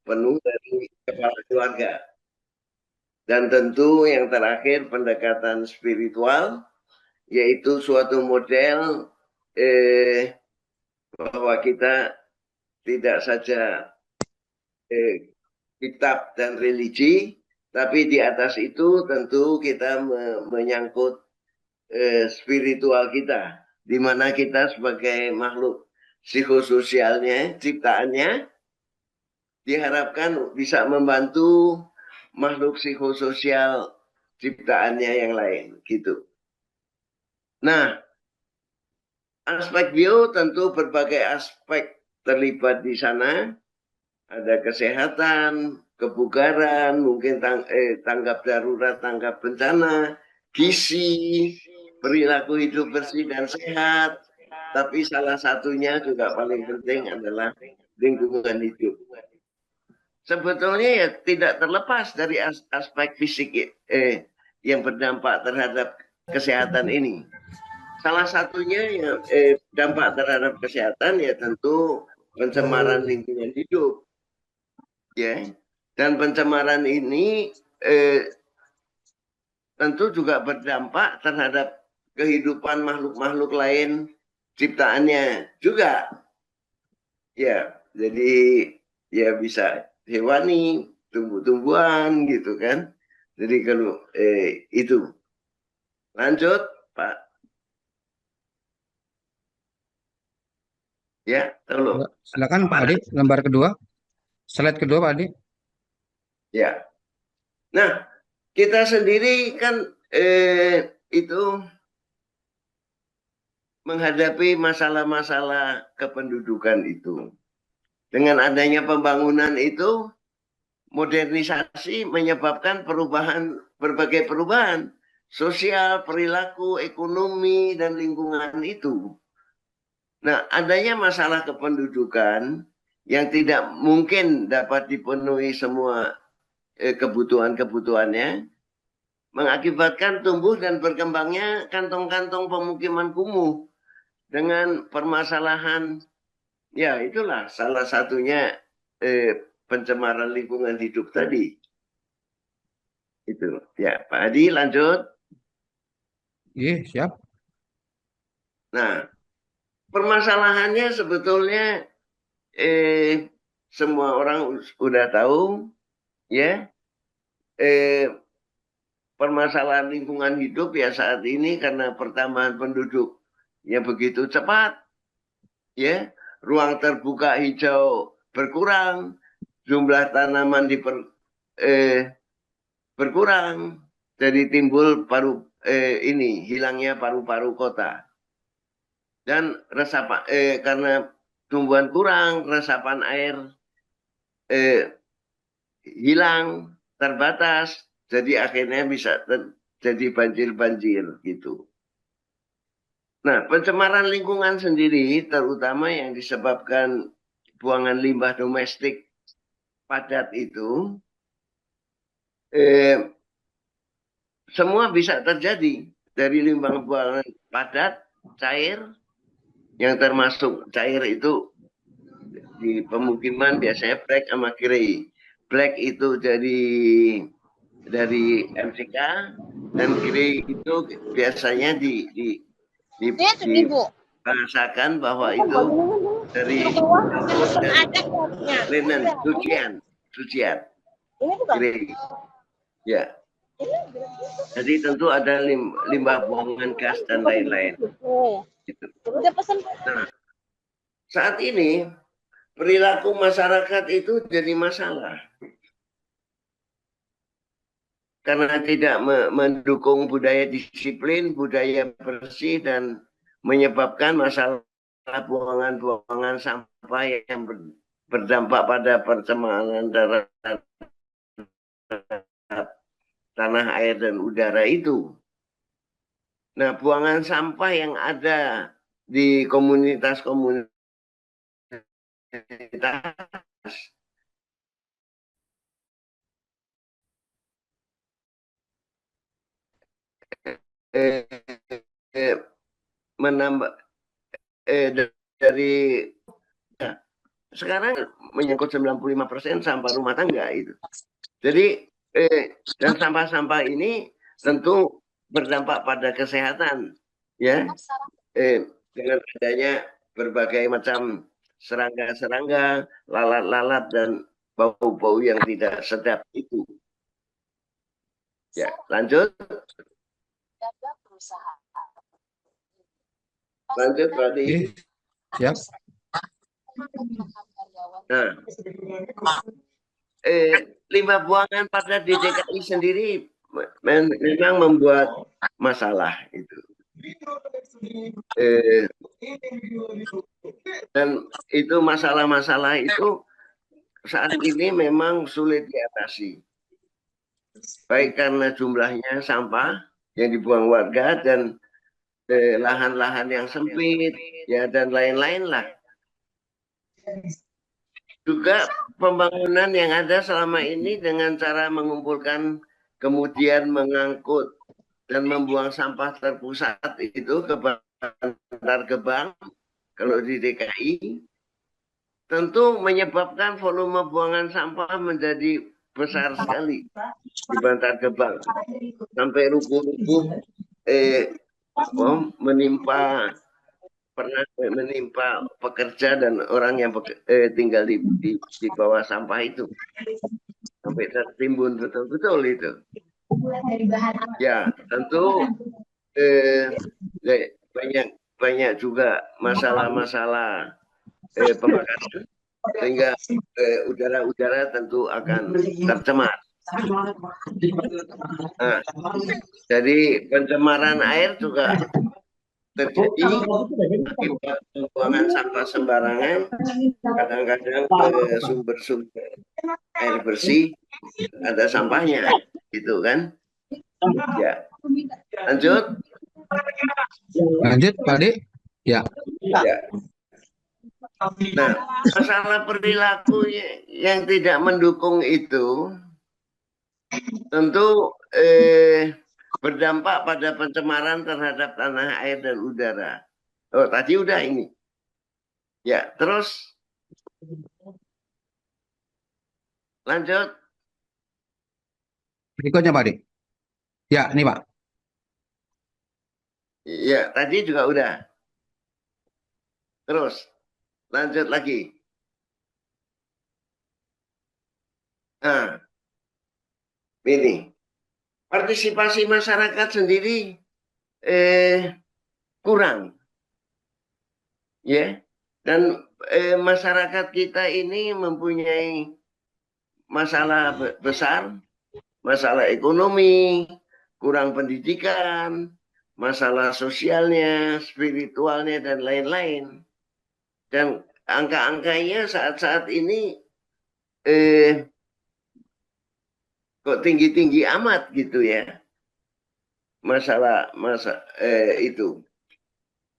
penuh dari kepala keluarga. Dan tentu yang terakhir pendekatan spiritual, yaitu suatu model bahwa kita tidak saja kitab dan religi, tapi di atas itu tentu kita menyangkut spiritual kita, di mana kita sebagai makhluk psikososialnya, ciptaannya, diharapkan bisa membantu makhluk psikososial ciptaannya yang lain, gitu. Nah, aspek bio tentu berbagai aspek terlibat di sana. Ada kesehatan, kebugaran, mungkin tanggap darurat, tanggap bencana, gizi, perilaku hidup bersih dan sehat. Tapi salah satunya juga paling penting adalah lingkungan hidup. Sebetulnya ya tidak terlepas dari aspek fisik yang berdampak terhadap kesehatan ini. Salah satunya ya dampak terhadap kesehatan ya tentu pencemaran lingkungan hidup, ya. Dan pencemaran ini tentu juga berdampak terhadap kehidupan makhluk-makhluk lain ciptaannya juga, ya. Jadi ya bisa hewani, tumbuh-tumbuhan gitu kan. Jadi kalau itu lanjut Pak, ya tolong. Silakan Pak Adi, lembar kedua, slide kedua Pak Adi. Ya, nah kita sendiri kan itu menghadapi masalah-masalah kependudukan itu. Dengan adanya pembangunan itu, modernisasi menyebabkan perubahan, berbagai perubahan sosial, perilaku, ekonomi, dan lingkungan itu. Nah, adanya masalah kependudukan yang tidak mungkin dapat dipenuhi semua kebutuhan-kebutuhannya, mengakibatkan tumbuh dan berkembangnya kantong-kantong pemukiman kumuh dengan permasalahan, ya itulah salah satunya pencemaran lingkungan hidup tadi. Itu ya Pak Adi lanjut. Iya, siap. Nah, permasalahannya sebetulnya semua orang sudah tahu, ya. Permasalahan lingkungan hidup ya saat ini karena pertambahan penduduk yang begitu cepat, ya, ruang terbuka hijau berkurang, jumlah tanaman berkurang, jadi timbul hilangnya paru-paru kota. Dan resapan karena tumbuhan kurang, resapan air hilang, terbatas, jadi akhirnya bisa jadi banjir-banjir gitu. Nah, pencemaran lingkungan sendiri terutama yang disebabkan buangan limbah domestik padat itu semua bisa terjadi dari limbah buangan padat, cair, yang termasuk cair itu di pemukiman biasanya black sama grey. Black itu dari MCK dan grey itu biasanya dirasakan bahwa itu dari laut dan linen, cucian, grey. Ya. Jadi tentu ada limbah buangan gas dan lain-lain. Gitu. Nah, saat ini perilaku masyarakat itu jadi masalah. Karena tidak mendukung budaya disiplin, budaya bersih, dan menyebabkan masalah buangan-buangan sampah yang berdampak pada pencemaran tanah, air, dan udara itu. Nah, buangan sampah yang ada di komunitas-komunitas eh, eh, menambah dari sekarang menyangkut 95% sampah rumah tangga itu. Jadi dan sampah-sampah ini tentu berdampak pada kesehatan, ya, dengan adanya berbagai macam serangga-serangga, lalat-lalat dan bau-bau yang tidak sedap itu. Ya, lanjut. Lanjut, Pradi. Siap. Nah, limbah buangan pada di DKI sendiri memang membuat masalah itu. Dan itu masalah-masalah itu saat ini memang sulit diatasi. Baik karena jumlahnya sampah yang dibuang warga dan lahan-lahan yang sempit, ya, dan lain-lain lah. Juga pembangunan yang ada selama ini dengan cara mengumpulkan, kemudian mengangkut dan membuang sampah terpusat itu ke Bantar Gebang, kalau di DKI, tentu menyebabkan volume buangan sampah menjadi besar sekali di Bantar Gebang. Sampai rubuh-rubuh menimpa pekerja dan orang yang tinggal di bawah sampah itu, sampai tertimbun betul-betul itu. Ya, tentu banyak juga masalah-masalah pembakaran, sehingga udara-udara tentu akan tercemar. Nah, jadi pencemaran air juga terjadi akibat pembuangan sampah sembarangan. Kadang-kadang sumber-sumber air bersih ada sampahnya, gitu kan? Ya, lanjut. Lanjut, Pak Ade. Ya. Ya. Nah, masalah perilaku yang tidak mendukung itu tentu berdampak pada pencemaran terhadap tanah air dan udara. Oh, tadi udah ini. Ya, terus lanjut. Berikutnya, Pak Ade. Ya, ini Pak. Ya, tadi juga udah. Terus lanjut lagi. Nah, ini partisipasi masyarakat sendiri kurang, ya. Dan masyarakat kita ini mempunyai masalah besar, masalah ekonomi, kurang pendidikan, masalah sosialnya, spiritualnya, dan lain-lain. Dan angka-angkanya saat-saat ini kok tinggi-tinggi amat gitu ya. Itu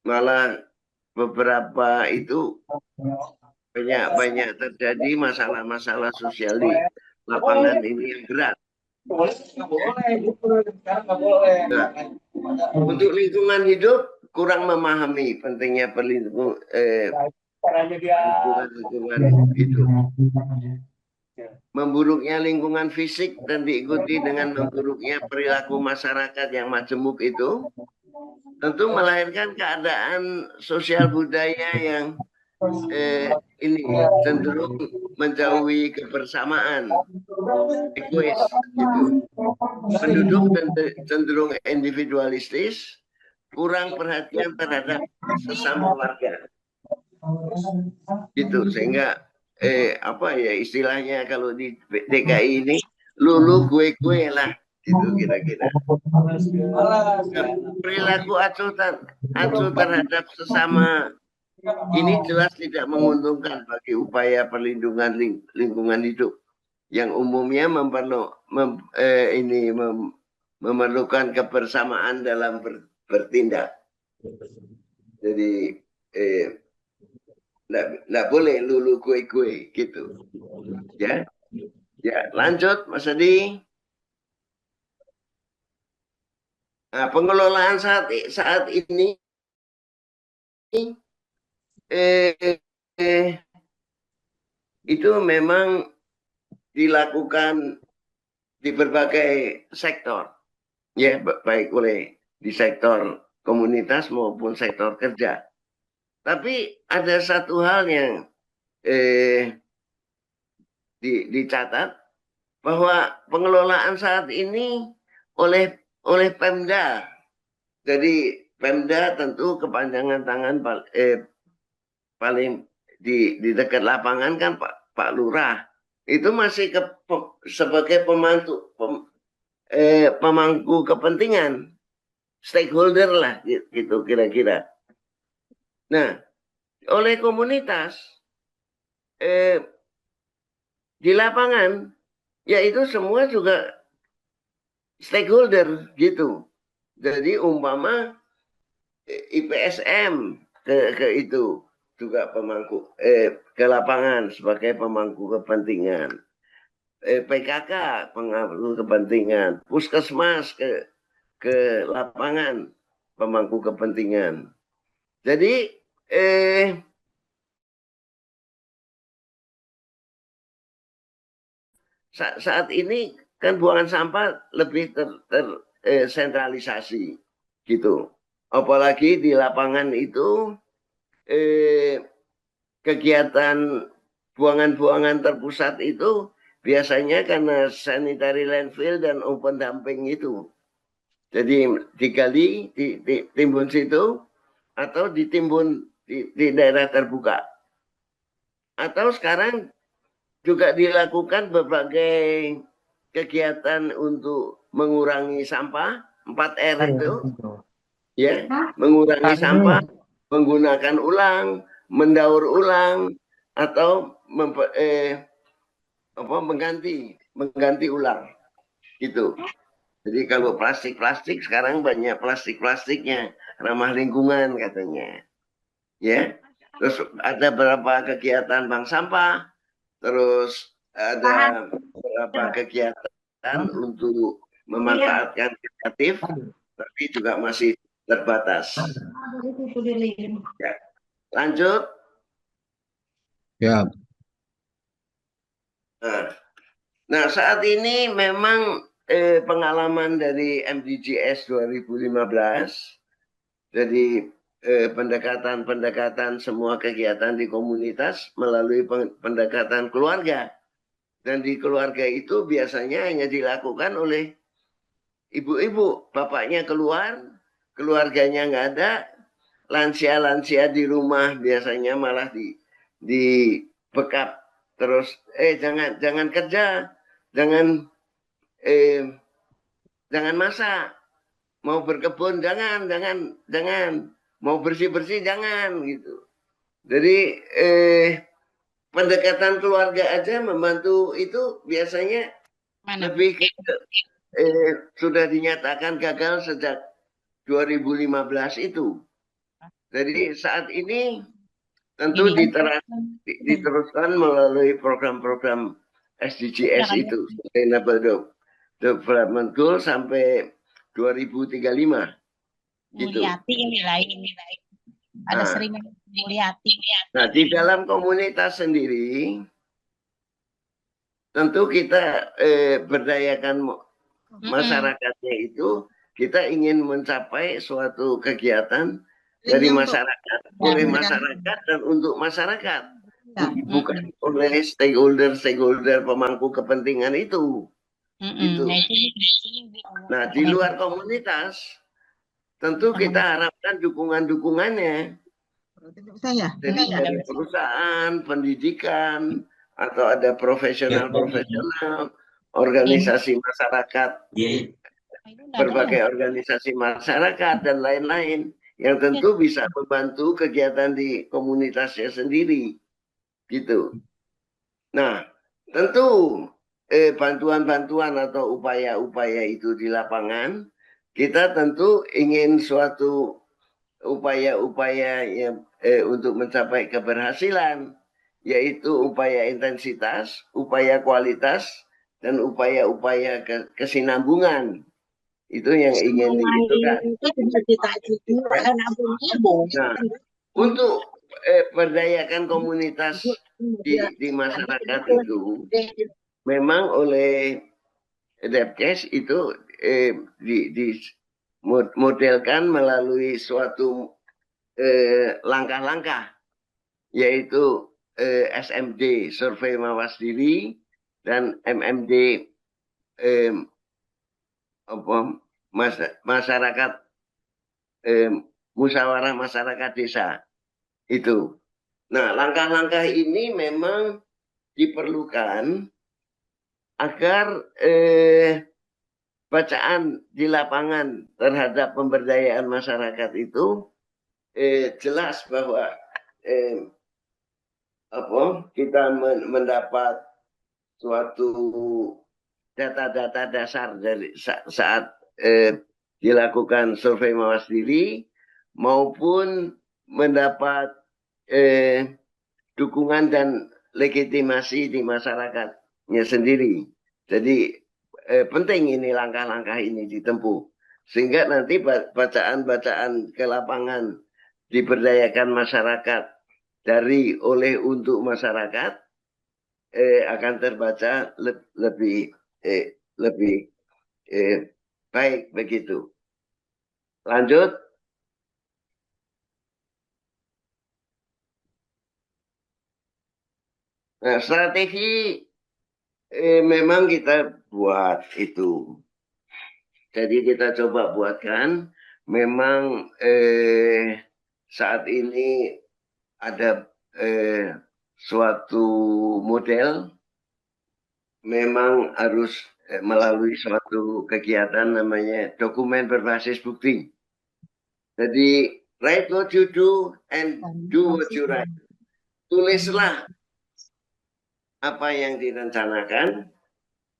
malah beberapa itu banyak terjadi masalah-masalah sosial di lapangan ini yang berat. Nah, untuk lingkungan hidup kurang memahami pentingnya lingkungan hidup. Memburuknya lingkungan fisik dan diikuti dengan memburuknya perilaku masyarakat yang majemuk itu tentu melahirkan keadaan sosial budaya yang ini cenderung menjauhi kebersamaan, egois gitu. Penduduk cenderung individualistis, kurang perhatian terhadap sesama warga. Gitu, sehingga apa ya istilahnya kalau di DKI ini lulu gue lah, itu kira-kira. Perilaku acuh terhadap sesama ini jelas tidak menguntungkan bagi upaya perlindungan lingkungan hidup yang umumnya memerlukan kebersamaan dalam bertindak. Jadi nggak boleh lulu gue gitu, ya. Ya, lanjut Mas Adi. Nah, pengelolaan saat ini eh, itu memang dilakukan di berbagai sektor, ya, baik oleh di sektor komunitas maupun sektor kerja. Tapi ada satu hal yang dicatat, bahwa pengelolaan saat ini oleh Pemda. Jadi Pemda tentu kepanjangan tangan paling di dekat lapangan kan Pak Lurah. Itu masih sebagai pemangku kepentingan, stakeholder lah gitu kira-kira. Nah, oleh komunitas di lapangan, yaitu semua juga stakeholder gitu. Jadi umpama IPSM ke itu juga pemangku ke lapangan sebagai pemangku kepentingan. PKK pemangku kepentingan, puskesmas ke lapangan pemangku kepentingan. Jadi saat ini kan buangan sampah lebih tersentralisasi gitu. Apalagi di lapangan itu kegiatan buangan-buangan terpusat itu biasanya karena sanitary landfill dan open dumping itu. Jadi digali, ditimbun situ, atau ditimbun di daerah terbuka. Atau sekarang juga dilakukan berbagai kegiatan untuk mengurangi sampah, 4R itu, ya, mengurangi sampah, menggunakan ulang, mendaur ulang, atau mengganti ulang gitu. Jadi kalau plastik sekarang banyak plastiknya ramah lingkungan katanya, ya. Terus ada beberapa kegiatan bank sampah, terus ada beberapa kegiatan untuk memanfaatkan kreatif, tapi juga masih terbatas. Ya. Lanjut. Ya. Nah, saat ini memang pengalaman dari MDGs 2015, jadi pendekatan semua kegiatan di komunitas melalui pendekatan keluarga. Dan di keluarga itu biasanya hanya dilakukan oleh ibu-ibu, bapaknya keluar, keluarganya nggak ada, lansia-lansia di rumah biasanya malah di bekap terus, jangan kerja, jangan masak, mau berkebun jangan mau bersih jangan gitu. Jadi pendekatan keluarga aja membantu itu biasanya lebih sudah dinyatakan gagal sejak 2015 itu. Jadi saat ini tentu diteruskan melalui program-program SDGs itu, Sustainable Development Goal sampai 2035. Gitu. Ini lain. Ada sering Mulyati. Nah, di dalam komunitas sendiri, tentu kita berdayakan masyarakatnya itu, kita ingin mencapai suatu kegiatan dari masyarakat, oleh masyarakat dan untuk masyarakat, bukan oleh stakeholder pemangku kepentingan itu. Gitu. Nah, di luar komunitas, tentu kita harapkan dukungannya. Jadi dari perusahaan, pendidikan, atau ada profesional, organisasi masyarakat, berbagai organisasi masyarakat dan lain-lain yang tentu bisa membantu kegiatan di komunitasnya sendiri, gitu. Nah, tentu bantuan-bantuan atau upaya-upaya itu di lapangan, kita tentu ingin suatu upaya-upaya yang untuk mencapai keberhasilan, yaitu upaya intensitas, upaya kualitas, dan upaya-upaya kesinambungan. Itu yang ingin dilakukan. Nah, untuk berdayakan komunitas di masyarakat itu memang oleh Depkes itu modelkan melalui suatu langkah-langkah, yaitu SMD survei mawas diri dan MMD masyarakat musyawarah masyarakat desa itu. Nah, langkah-langkah ini memang diperlukan agar bacaan di lapangan terhadap pemberdayaan masyarakat itu jelas bahwa kita mendapat suatu data-data dasar dari saat dilakukan survei mawas diri maupun mendapat dukungan dan legitimasi di masyarakatnya sendiri. Jadi penting ini langkah-langkah ini ditempuh sehingga nanti bacaan-bacaan ke lapangan diberdayakan masyarakat dari oleh untuk masyarakat akan terbaca lebih baik begitu. Lanjut. Nah, strategi memang kita buat itu. Jadi kita coba buatkan. Memang saat ini ada suatu model memang harus melalui suatu kegiatan namanya dokumen berbasis bukti. Jadi write what you do and do what you write. Tulislah apa yang direncanakan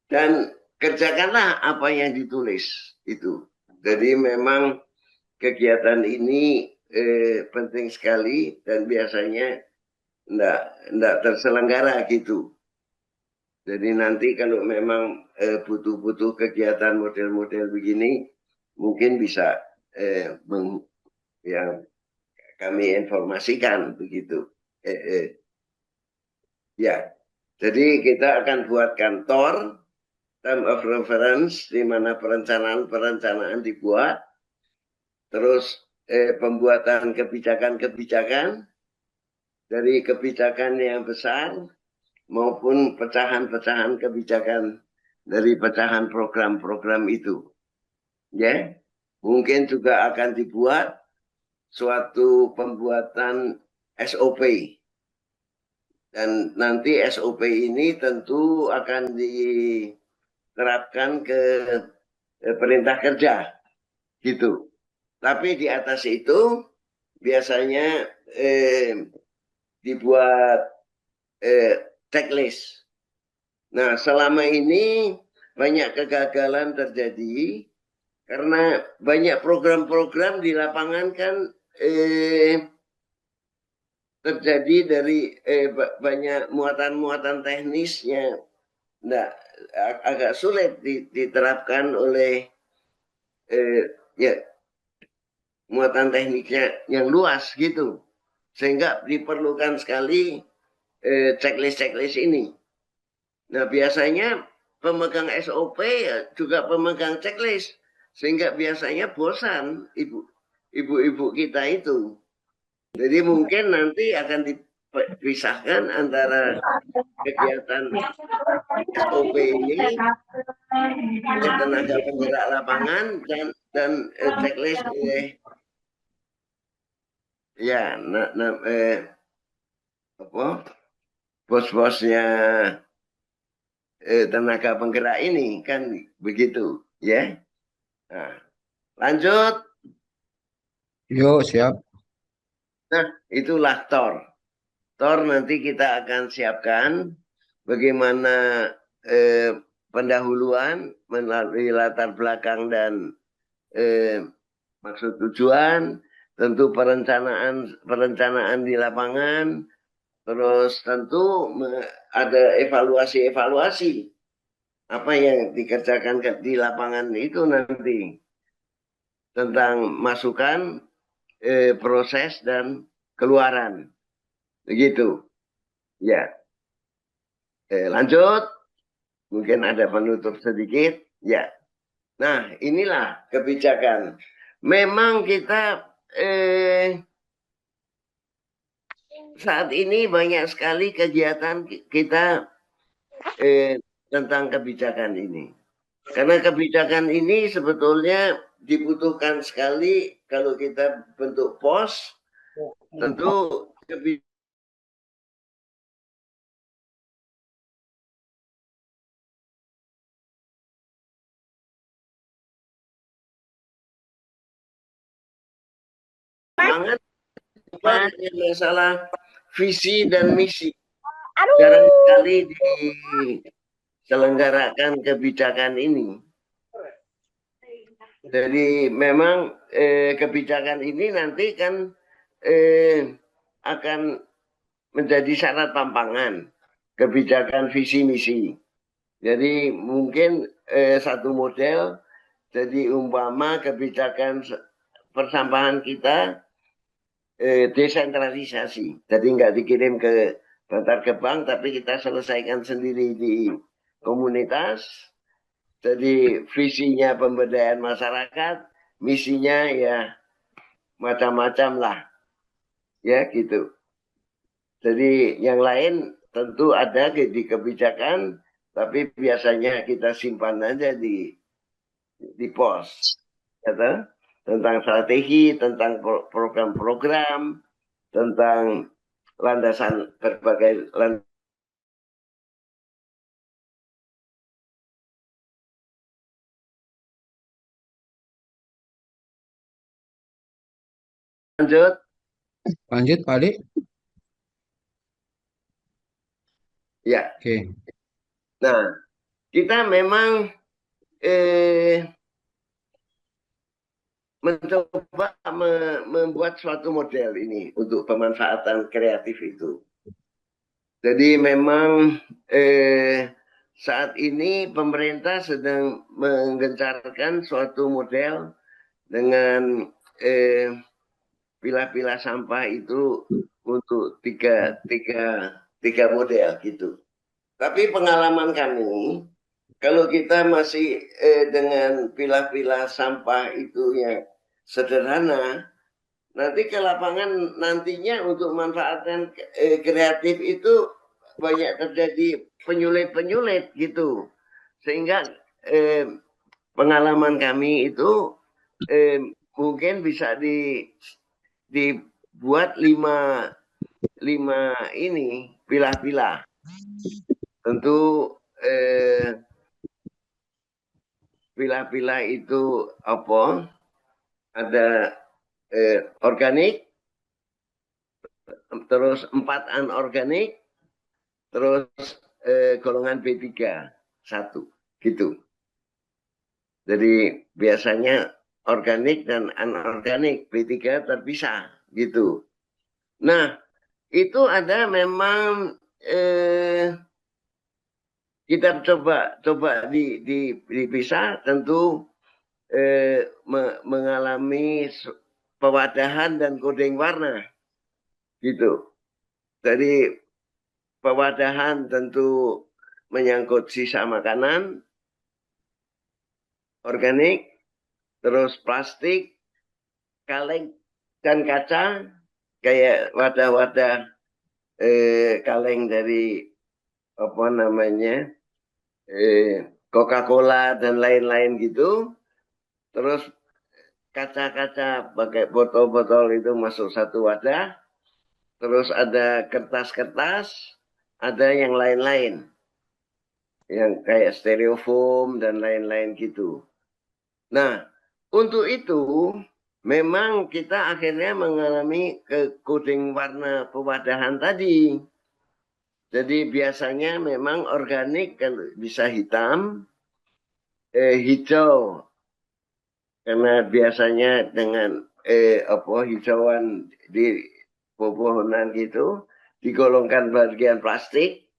dan kerjakanlah apa yang ditulis itu. Jadi memang kegiatan ini penting sekali dan biasanya enggak terselenggara gitu. Jadi nanti kalau memang butuh kegiatan model-model begini, mungkin bisa yang kami informasikan begitu. Ya, jadi kita akan buat kantor time of reference di mana perencanaan dibuat, terus pembuatan kebijakan dari kebijakan yang besar maupun pecahan-pecahan kebijakan dari pecahan program-program itu. Ya, mungkin juga akan dibuat suatu pembuatan SOP. Dan nanti SOP ini tentu akan diterapkan ke perintah kerja gitu. Tapi di atas itu biasanya dibuat checklist. Nah, selama ini banyak kegagalan terjadi karena banyak program-program di lapangan kan terjadi dari banyak muatan-muatan teknisnya. Nah, agak sulit diterapkan oleh ya muatan tekniknya yang luas gitu. Sehingga diperlukan sekali checklist ini. Nah, biasanya pemegang SOP juga pemegang checklist. Sehingga biasanya bosan ibu-ibu kita itu. Jadi mungkin nanti akan dipisahkan antara kegiatan SOP ini, tenaga penggerak lapangan dan checklist ya bos-bosnya tenaga penggerak ini kan begitu ya. Nah, lanjut. Yuk, siap. Nah, itulah TOR. TOR nanti kita akan siapkan bagaimana pendahuluan melalui latar belakang dan maksud tujuan, tentu perencanaan di lapangan, terus tentu ada evaluasi apa yang dikerjakan di lapangan itu nanti tentang masukan, proses dan keluaran, begitu. Ya, lanjut. Mungkin ada penutup sedikit. Ya. Nah, inilah kebijakan. Memang kita saat ini banyak sekali kegiatan kita tentang kebijakan ini. Karena kebijakan ini sebetulnya dibutuhkan sekali kalau kita bentuk pos, tentu kebijakan masalah visi dan misi. Jarang sekali diselenggarakan kebijakan ini. Jadi memang kebijakan ini nanti kan akan menjadi syarat tampangan kebijakan visi misi. Jadi mungkin satu model, jadi umpama kebijakan persampahan kita desentralisasi. Jadi nggak dikirim ke Bantar Gebang, tapi kita selesaikan sendiri di komunitas. Jadi visinya pemberdayaan masyarakat, misinya ya macam-macam lah, ya gitu. Jadi yang lain tentu ada di kebijakan, tapi biasanya kita simpan aja di pos, gitu. Tentang strategi, tentang program-program, tentang landasan berbagai lanjut. Lanjut, Pak Ade. Ya, Oke. nah kita memang mencoba membuat suatu model ini untuk pemanfaatan kreatif itu. Jadi memang saat ini pemerintah sedang menggencarkan suatu model dengan pilah-pilah sampah itu untuk tiga model gitu. Tapi pengalaman kami, kalau kita masih dengan pilah-pilah sampah itu yang sederhana, nanti ke lapangan nantinya untuk manfaatkan kreatif itu banyak terjadi penyulit-penyulit gitu. Sehingga pengalaman kami itu mungkin bisa dibuat lima ini pilah-pilah. Tentu pilah-pilah itu apa? Ada organik, terus 4 anorganik, terus golongan B3 1 gitu. Jadi biasanya organik dan anorganik B3 terpisah gitu. Nah, itu ada memang kita coba dipisah, tentu mengalami pewadahan dan koding warna gitu. Jadi pewadahan tentu menyangkut sisa makanan organik, terus plastik, kaleng dan kaca, kayak wadah-wadah kaleng dari apa namanya Coca-Cola dan lain-lain gitu. Terus kaca-kaca pakai botol-botol itu masuk satu wadah. Terus ada kertas-kertas, ada yang lain-lain. Yang kayak styrofoam dan lain-lain gitu. Nah, untuk itu memang kita akhirnya mengalami koding warna pewadahan tadi. Jadi biasanya memang organik kalau bisa hitam, hijau. Karena biasanya dengan hijauan di pepohonan gitu digolongkan bagian plastik,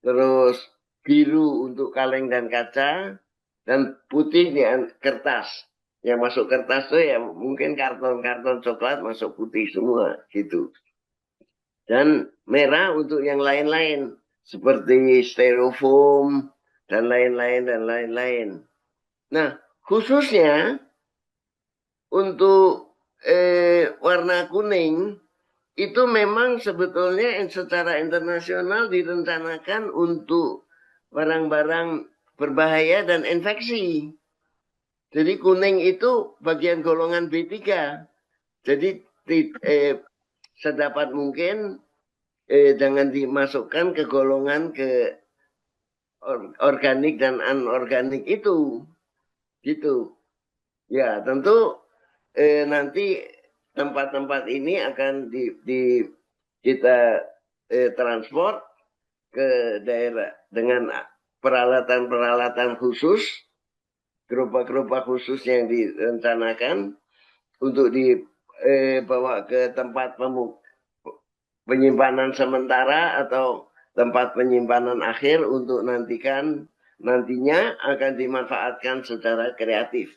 terus biru untuk kaleng dan kaca, dan putih di kertas. Yang masuk kertas tuh ya mungkin karton-karton coklat masuk putih semua gitu. dan merah untuk yang lain-lain seperti styrofoam dan lain-lain. Nah, khususnya untuk warna kuning itu memang sebetulnya secara internasional direncanakan untuk barang-barang berbahaya dan infeksi. Jadi kuning itu bagian golongan B3. Jadi sedapat mungkin jangan dimasukkan ke golongan ke organik dan anorganik itu. Gitu. Ya, tentu nanti tempat-tempat ini akan kita transport ke daerah dengan peralatan-peralatan khusus, gerobak-gerobak khusus yang direncanakan untuk dibawa ke tempat penyimpanan sementara atau tempat penyimpanan akhir untuk nantinya akan dimanfaatkan secara kreatif.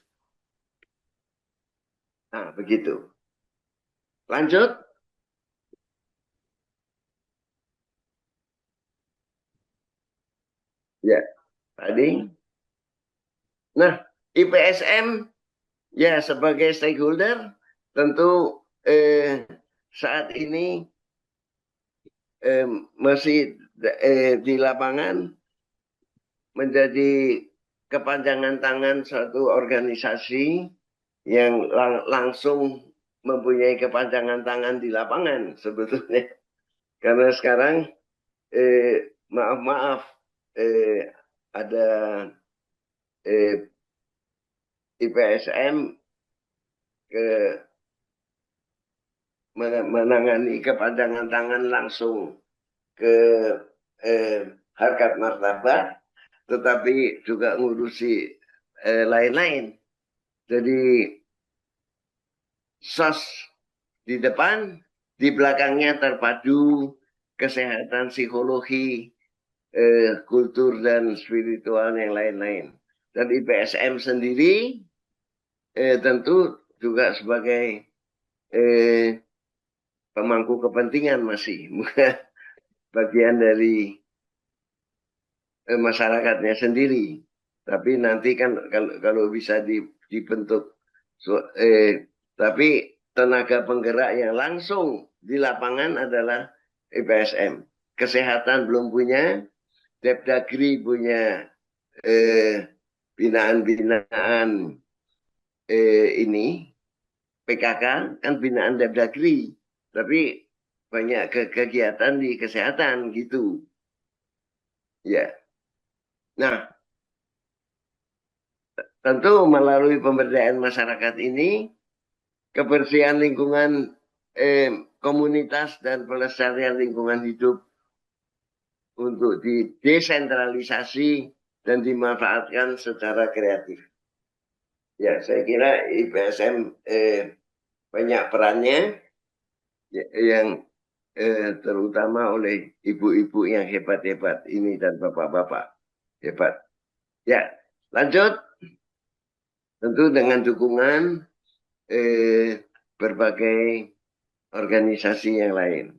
Nah, begitu. Lanjut. Ya, tadi. Nah, IPSM ya sebagai stakeholder tentu saat ini masih di lapangan menjadi kepanjangan tangan suatu organisasi yang langsung mempunyai kepanjangan tangan di lapangan sebetulnya. Karena sekarang maaf ada IPSM menangani kepanjangan tangan langsung ke harkat martabat, tetapi juga ngurusi lain-lain. Jadi SOS di depan, di belakangnya terpadu kesehatan psikologi, kultur dan spiritual yang lain-lain. Dan IPSM sendiri tentu juga sebagai pemangku kepentingan masih bagian dari masyarakatnya sendiri. Tapi nanti kan kalau bisa dibentuk, tapi tenaga penggerak yang langsung di lapangan adalah IPSM. Kesehatan belum punya, Depdagri punya binaan-binaan ini, PKK kan binaan Depdagri, tapi banyak kegiatan di kesehatan gitu. Ya. Nah, tentu melalui pemberdayaan masyarakat ini, kebersihan lingkungan komunitas dan pelestarian lingkungan hidup untuk didesentralisasi dan dimanfaatkan secara kreatif. Ya, saya kira IPSM banyak perannya yang terutama oleh ibu-ibu yang hebat-hebat ini dan bapak-bapak hebat. Ya, lanjut. Tentu dengan dukungan berbagai organisasi yang lain.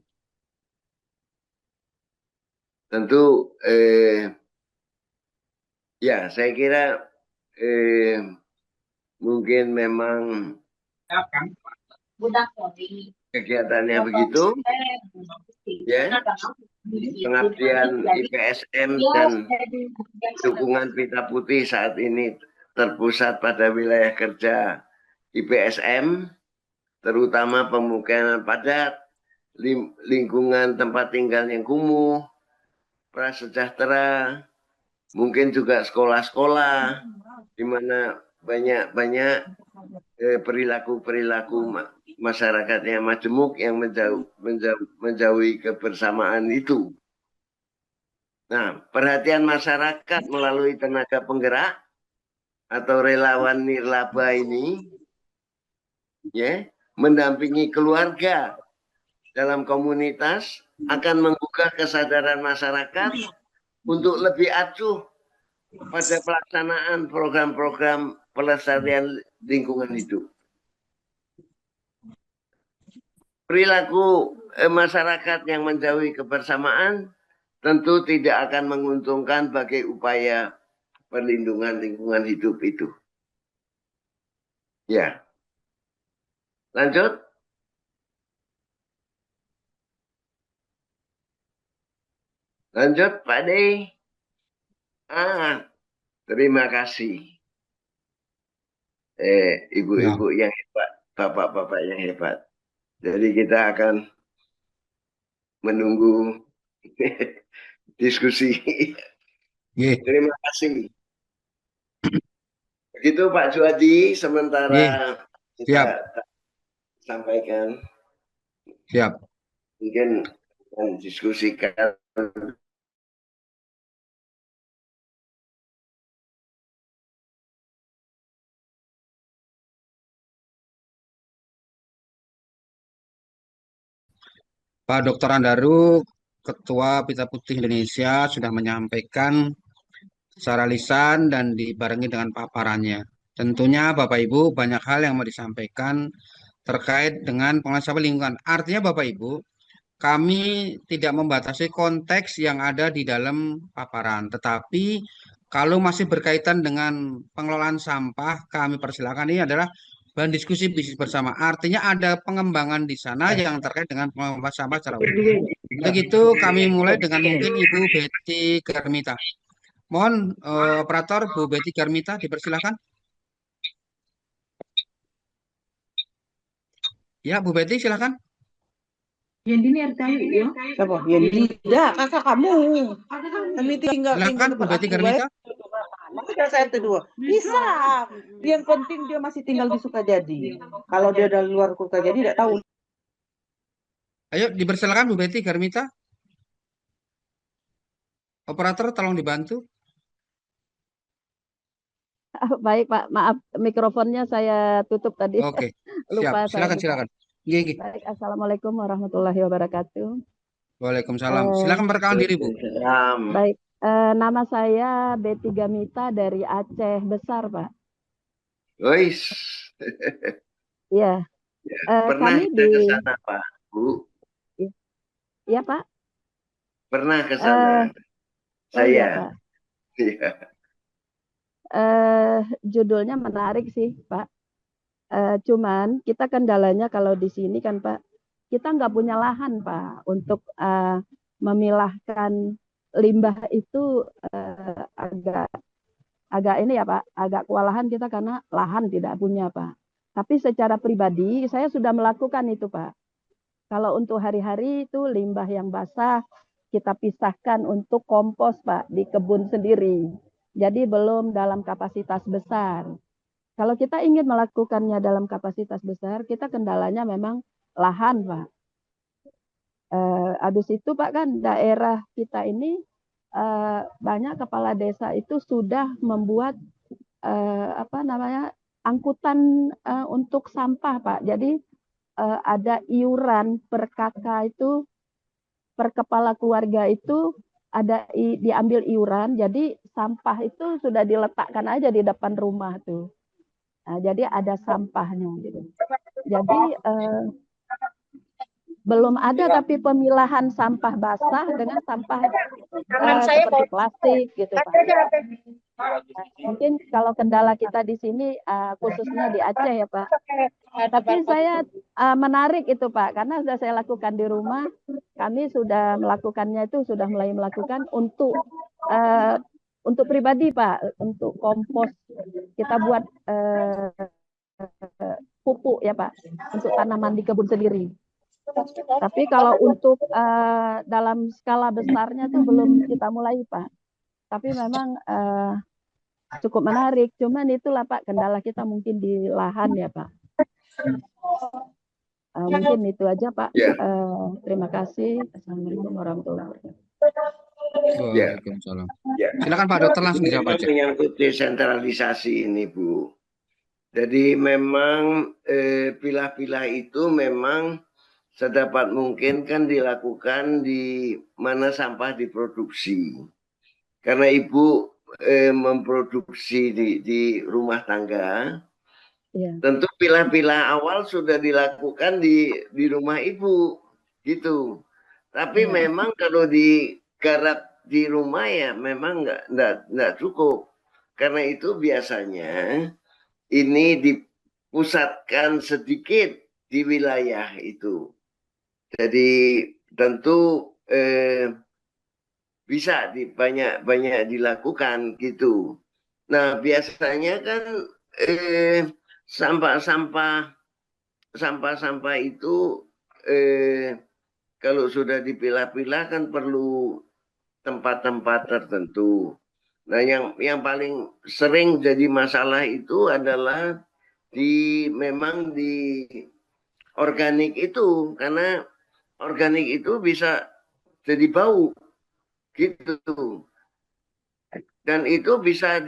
Tentu ya saya kira mungkin memang kegiatannya begitu, ya. Pengabdian IPSM dan dukungan Pita Putih saat ini terpusat pada wilayah kerja IPSM, terutama pemukiman padat, lingkungan tempat tinggal yang kumuh, prasejahtera, mungkin juga sekolah-sekolah, di mana banyak perilaku-perilaku masyarakat yang majemuk yang menjauhi kebersamaan itu. Nah, perhatian masyarakat melalui tenaga penggerak atau relawan nirlaba ini, ya, mendampingi keluarga dalam komunitas akan menggugah kesadaran masyarakat untuk lebih acuh pada pelaksanaan program-program pelestarian lingkungan hidup. perilaku masyarakat yang menjauhi kebersamaan tentu tidak akan menguntungkan bagi upaya perlindungan lingkungan hidup itu. Ya, lanjut. Lanjut, Pak De. Terima kasih. Ibu-ibu yang hebat, bapak-bapak yang hebat. Jadi kita akan menunggu diskusi. Terima kasih. Begitu Pak Juadi, sementara kita sampaikan. Siap. Mungkin diskusikan. Pak Dr. Andaru, Ketua Pita Putih Indonesia, sudah menyampaikan secara lisan dan dibarengi dengan paparannya. Tentunya Bapak Ibu banyak hal yang mau disampaikan terkait dengan pengelolaan lingkungan. Artinya Bapak Ibu, kami tidak membatasi konteks yang ada di dalam paparan, tetapi kalau masih berkaitan dengan pengelolaan sampah, kami persilakan. Ini adalah bahan diskusi bisnis bersama. Artinya ada pengembangan di sana yang terkait dengan pengelolaan sampah secara umum. Untuk itu kami mulai dengan mungkin Ibu Betty Garmita. Mohon operator Bu Betty Garmita dipersilakan. Ya, Bu Betty silakan. Yandini RTI ya. Siapa? Yandini. Ya, kakak kamu. Kami tinggal Silakan Bu Betty Garmita. Masih saya kedua. Bisa. Yang penting dia masih tinggal di Sukajadi. Kalau dia dari luar Sukajadi tidak tahu. Ayo dipersilakan Bu Betty Garmita. Operator tolong dibantu. Baik Pak, maaf mikrofonnya saya tutup tadi. Oke, Lupa siap. Silakan. Baik, Assalamualaikum warahmatullahi wabarakatuh. Waalaikumsalam. Silakan perkenalkan diri Bu. Baik, nama saya Betty Gamita dari Aceh Besar Pak. Guys. Iya. Pernah kita ke sana Pak, Bu? Iya Pak. Pernah ke sana. Saya. Iya Pak. Iya. Judulnya menarik sih Pak. Cuman kita kendalanya kalau di sini kan Pak, kita nggak punya lahan Pak untuk memilahkan limbah itu agak ini ya Pak, agak kewalahan kita karena lahan tidak punya Pak. Tapi secara pribadi saya sudah melakukan itu Pak. Kalau untuk hari-hari itu limbah yang basah kita pisahkan untuk kompos Pak di kebun sendiri. Jadi belum dalam kapasitas besar. Kalau kita ingin melakukannya dalam kapasitas besar, kita kendalanya memang lahan, Pak. Habis itu, Pak, kan daerah kita ini banyak kepala desa itu sudah membuat angkutan untuk sampah, Pak. Jadi ada iuran per kakak itu, per kepala keluarga itu ada diambil iuran. Jadi sampah itu sudah diletakkan aja di depan rumah tuh. Nah, jadi ada sampahnya gitu. Jadi belum ada tapi pemilahan sampah basah dengan sampah seperti plastik gitu Pak. Mungkin kalau kendala kita di sini khususnya di Aceh ya Pak. Tapi saya menarik itu Pak karena sudah saya lakukan di rumah. Kami sudah melakukannya itu sudah mulai melakukan untuk pribadi Pak, untuk kompos kita buat pupuk ya Pak untuk tanaman di kebun sendiri. Tapi kalau untuk dalam skala besarnya itu belum kita mulai Pak. Tapi memang cukup menarik. Cuman itulah Pak kendala kita mungkin di lahan ya Pak. Mungkin itu aja Pak. Terima kasih. Assalamualaikum warahmatullahi wabarakatuh. Waalaikumsalam. Silakan Pak Dokter langsung dijawab aja. Menyangkut desentralisasi ini Bu. Jadi memang pilah-pilah itu memang sedapat mungkin kan dilakukan di mana sampah diproduksi. Karena Ibu memproduksi di rumah tangga, Iya. Tentu pilah-pilah awal sudah dilakukan di rumah ibu, gitu. Tapi Iya. memang kalau digarap di rumah ya memang nggak cukup. Karena itu biasanya ini dipusatkan sedikit di wilayah itu. Jadi tentu bisa banyak dilakukan gitu. Nah biasanya kan eh, sampah-sampah sampah-sampah itu eh, kalau sudah dipilah-pilah kan perlu tempat-tempat tertentu. Nah, yang paling sering jadi masalah itu adalah memang di organik itu karena organik itu bisa jadi bau gitu. Dan itu bisa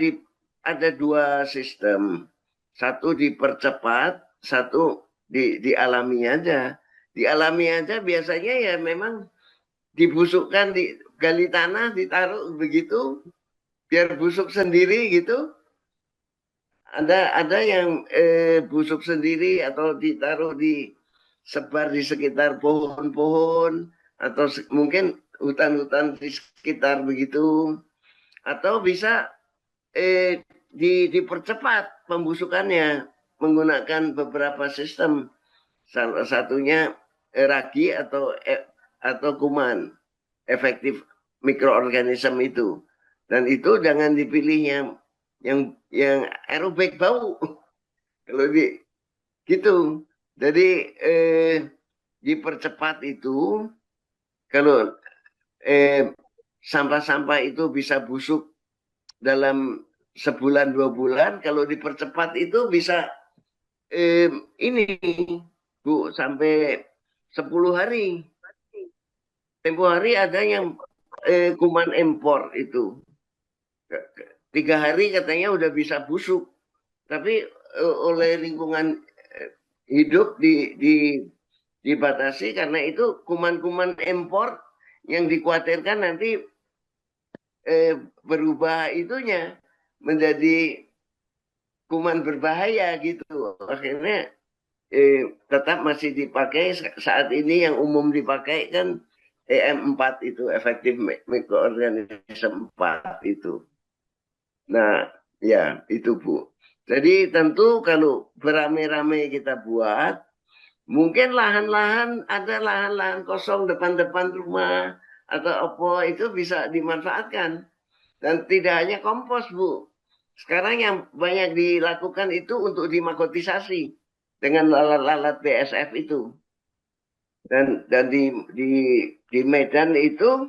ada dua sistem. Satu dipercepat, satu dialami aja. Dialami aja biasanya ya memang dibusukkan, digali tanah, ditaruh begitu, biar busuk sendiri gitu. Ada yang busuk sendiri atau ditaruh sebar di sekitar pohon-pohon atau mungkin hutan-hutan di sekitar begitu. Atau bisa dipercepat pembusukannya menggunakan beberapa sistem. Salah satunya ragi atau kuman efektif mikroorganisme itu. Dan itu jangan dipilih yang aerobik bau. Kalau gitu. Jadi dipercepat itu kalau sampah-sampah itu bisa busuk dalam sebulan 2 bulan, kalau dipercepat itu bisa ini Bu sampai 10 hari. Tempo hari ada yang kuman impor itu 3 hari katanya udah bisa busuk, tapi oleh lingkungan hidup dibatasi karena itu kuman-kuman impor yang dikhawatirkan nanti berubah itunya menjadi kuman berbahaya gitu. Akhirnya tetap masih dipakai saat ini yang umum dipakai kan EM4 itu efektif mikroorganisme 4 itu. Nah, ya itu Bu. Jadi tentu kalau beramai-ramai kita buat, mungkin ada lahan-lahan kosong depan-depan rumah atau apa itu bisa dimanfaatkan. Dan tidak hanya kompos, Bu. Sekarang yang banyak dilakukan itu untuk dimakotisasi dengan lalat-lalat BSF itu. Dan di Medan itu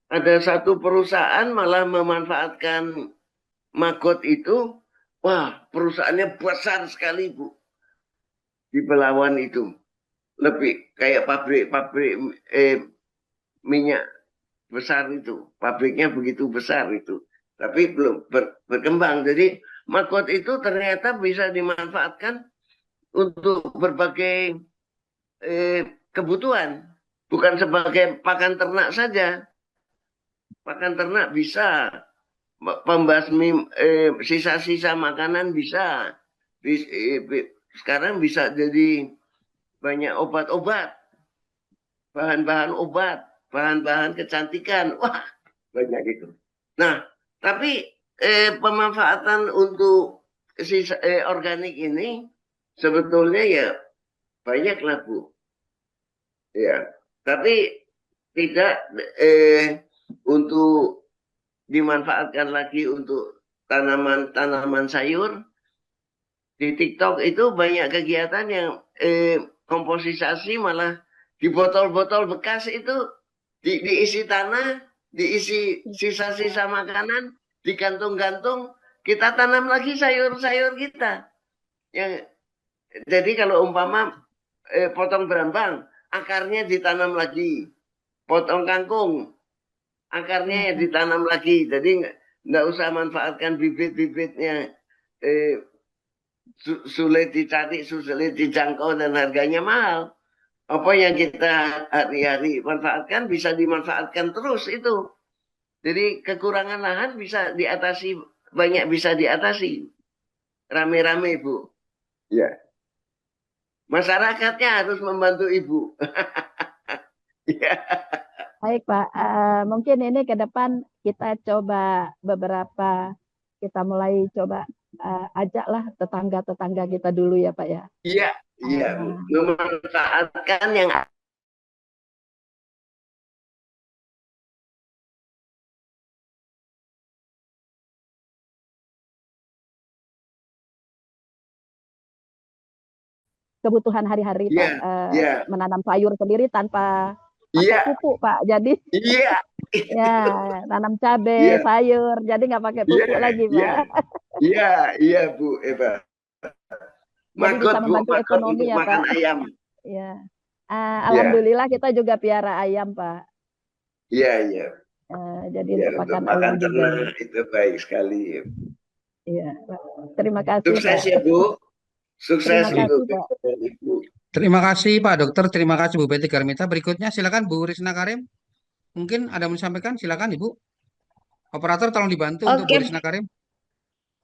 ada satu perusahaan malah memanfaatkan magot itu. Wah, perusahaannya besar sekali, Bu. Di Belawan itu. Lebih kayak pabrik-pabrik minyak besar itu. Pabriknya begitu besar itu. Tapi belum berkembang. Jadi magot itu ternyata bisa dimanfaatkan untuk berbagai kebutuhan. Bukan sebagai pakan ternak saja. Pakan ternak bisa. Pembasmi sisa-sisa makanan bisa. Sekarang bisa jadi banyak obat-obat. Bahan-bahan obat. Bahan-bahan kecantikan. Wah, banyak itu. Nah, tapi pemanfaatan untuk organik ini sebetulnya ya banyak lah Bu. Ya, tapi tidak untuk dimanfaatkan lagi untuk tanaman-tanaman sayur. Di TikTok itu banyak kegiatan yang komposisasi malah di botol-botol bekas itu diisi tanah, diisi sisa-sisa makanan, digantung-gantung, kita tanam lagi sayur-sayur kita. Yang jadi kalau umpama potong berambang, akarnya ditanam lagi. Potong kangkung, akarnya ditanam lagi. Jadi nggak usah manfaatkan bibit-bibitnya sulit dicari, sulit dijangkau dan harganya mahal. Apa yang kita hari-hari manfaatkan bisa dimanfaatkan terus itu. Jadi kekurangan lahan bisa diatasi, banyak bisa diatasi. Rame-rame Bu. Ya. Masyarakatnya harus membantu Ibu. Ya. Baik Pak, mungkin ini ke depan kita coba beberapa, kita mulai coba ajaklah tetangga-tetangga kita dulu ya Pak ya. Iya, iya, Bu. Memanfaatkan yang kebutuhan hari-hari Iya, Pak, iya, menanam sayur sendiri tanpa pakai iya, pupuk Pak. Jadi iya, ya tanam cabai, iya, sayur, jadi nggak pakai iya, pupuk lagi iya, Pak. iya, iya, Bu Eva. Jadi bisa Bu, membantu makot ekonomi untuk ya makan Pak. ayam. Ya, Ya, alhamdulillah kita juga piara ayam Pak. iya, iya. Jadi Ya, untuk untuk pakan ayam makan juga. ternak itu baik sekali. Iya, Pak. Terima kasih Sukses Pak. ya, Bu. Sukses Terima untuk kasih Pak. Ibu. Terima kasih Pak Dokter, terima kasih Bu Betty Garmita. Berikutnya silakan Bu Risna Karim. Mungkin ada yang mau disampaikan, silakan Ibu. Operator tolong dibantu untuk Bu Oke, Risna Karim.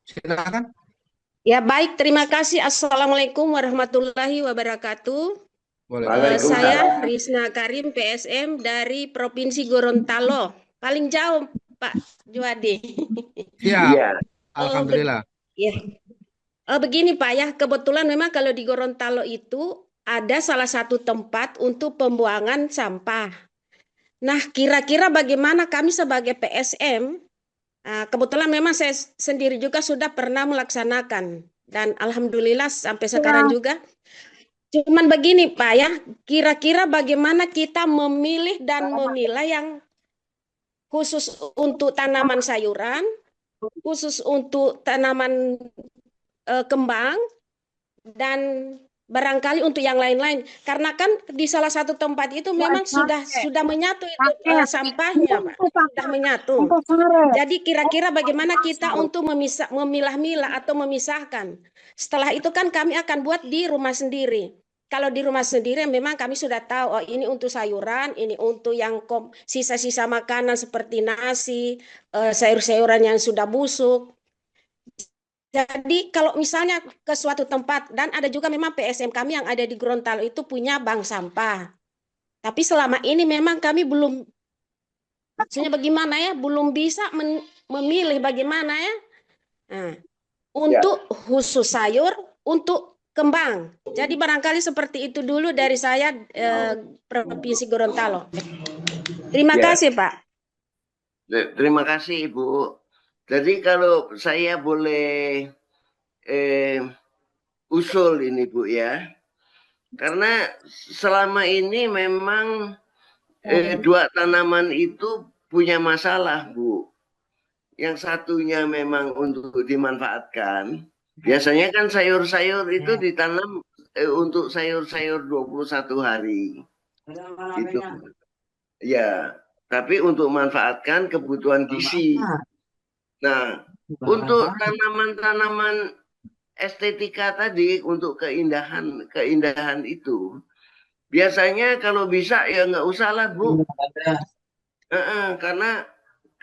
Silakan. ya baik, terima kasih. Assalamualaikum warahmatullahi wabarakatuh. Waalaikumsalam. Saya Risna Karim, PSM dari Provinsi Gorontalo. Paling jauh, Pak Juwadi. Siap. Iya. Alhamdulillah. Ya. Begini Pak ya, kebetulan memang kalau di Gorontalo itu ada salah satu tempat untuk pembuangan sampah. Nah, kira-kira bagaimana kami sebagai PSM, kebetulan memang saya sendiri juga sudah pernah melaksanakan. Dan alhamdulillah sampai sekarang juga. Cuman begini Pak ya, kira-kira bagaimana kita memilih dan memilah yang khusus untuk tanaman sayuran, khusus untuk tanaman kembang, dan barangkali untuk yang lain-lain. Karena kan di salah satu tempat itu memang sudah menyatu itu sampahnya, Pak. Sudah menyatu. Jadi kira-kira bagaimana kita untuk memilah-milah atau memisahkan. Setelah itu kan kami akan buat di rumah sendiri. Kalau di rumah sendiri memang kami sudah tahu, oh ini untuk sayuran, ini untuk yang sisa-sisa makanan seperti nasi, sayur-sayuran yang sudah busuk. Jadi kalau misalnya ke suatu tempat, dan ada juga memang PSM kami yang ada di Gorontalo itu punya bank sampah. Tapi selama ini memang kami belum, maksudnya bagaimana ya, belum bisa memilih bagaimana ya. Nah, untuk khusus sayur, untuk kembang. Jadi barangkali seperti itu dulu dari saya, Provinsi Gorontalo. Terima kasih Pak. Terima kasih Ibu. Jadi kalau saya boleh usul ini Bu ya, karena selama ini memang dua tanaman itu punya masalah Bu. Yang satunya memang untuk dimanfaatkan. Biasanya kan sayur-sayur itu ditanam untuk sayur-sayur 21 hari. Gitu. Ya, tapi untuk manfaatkan kebutuhan gizi. Nah, untuk tanaman-tanaman estetika tadi, untuk keindahan itu, biasanya kalau bisa ya nggak usah lah Bu. Karena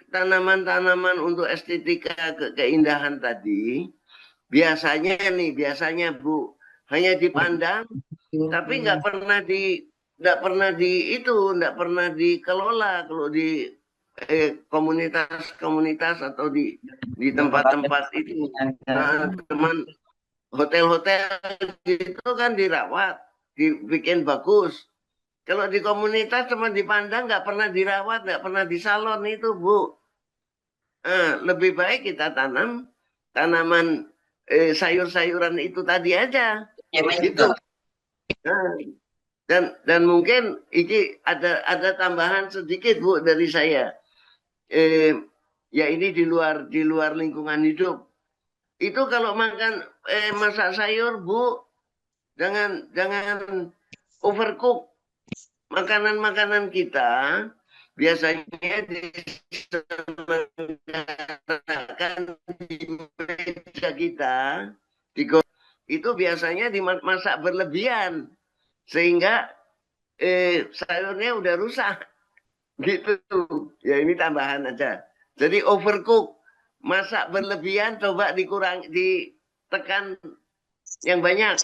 tanaman-tanaman untuk estetika keindahan tadi, biasanya Bu, hanya dipandang, tapi nggak pernah dikelola kalau di komunitas atau di tempat-tempat itu. Teman hotel-hotel itu kan dirawat, dibikin bagus. Kalau di komunitas cuma dipandang, nggak pernah dirawat, nggak pernah disalon itu Bu. Lebih baik kita tanam tanaman sayur-sayuran itu tadi aja, gitu. Dan mungkin ini ada tambahan sedikit Bu dari saya. Ya ini di luar lingkungan hidup. Itu kalau masak sayur Bu, jangan overcook makanan-makanan kita. Biasanya diselenggarakan di meja kita itu biasanya dimasak berlebihan sehingga sayurnya udah rusak gitu. Ya ini tambahan aja. Jadi overcook, masak berlebihan, coba ditekan yang banyak.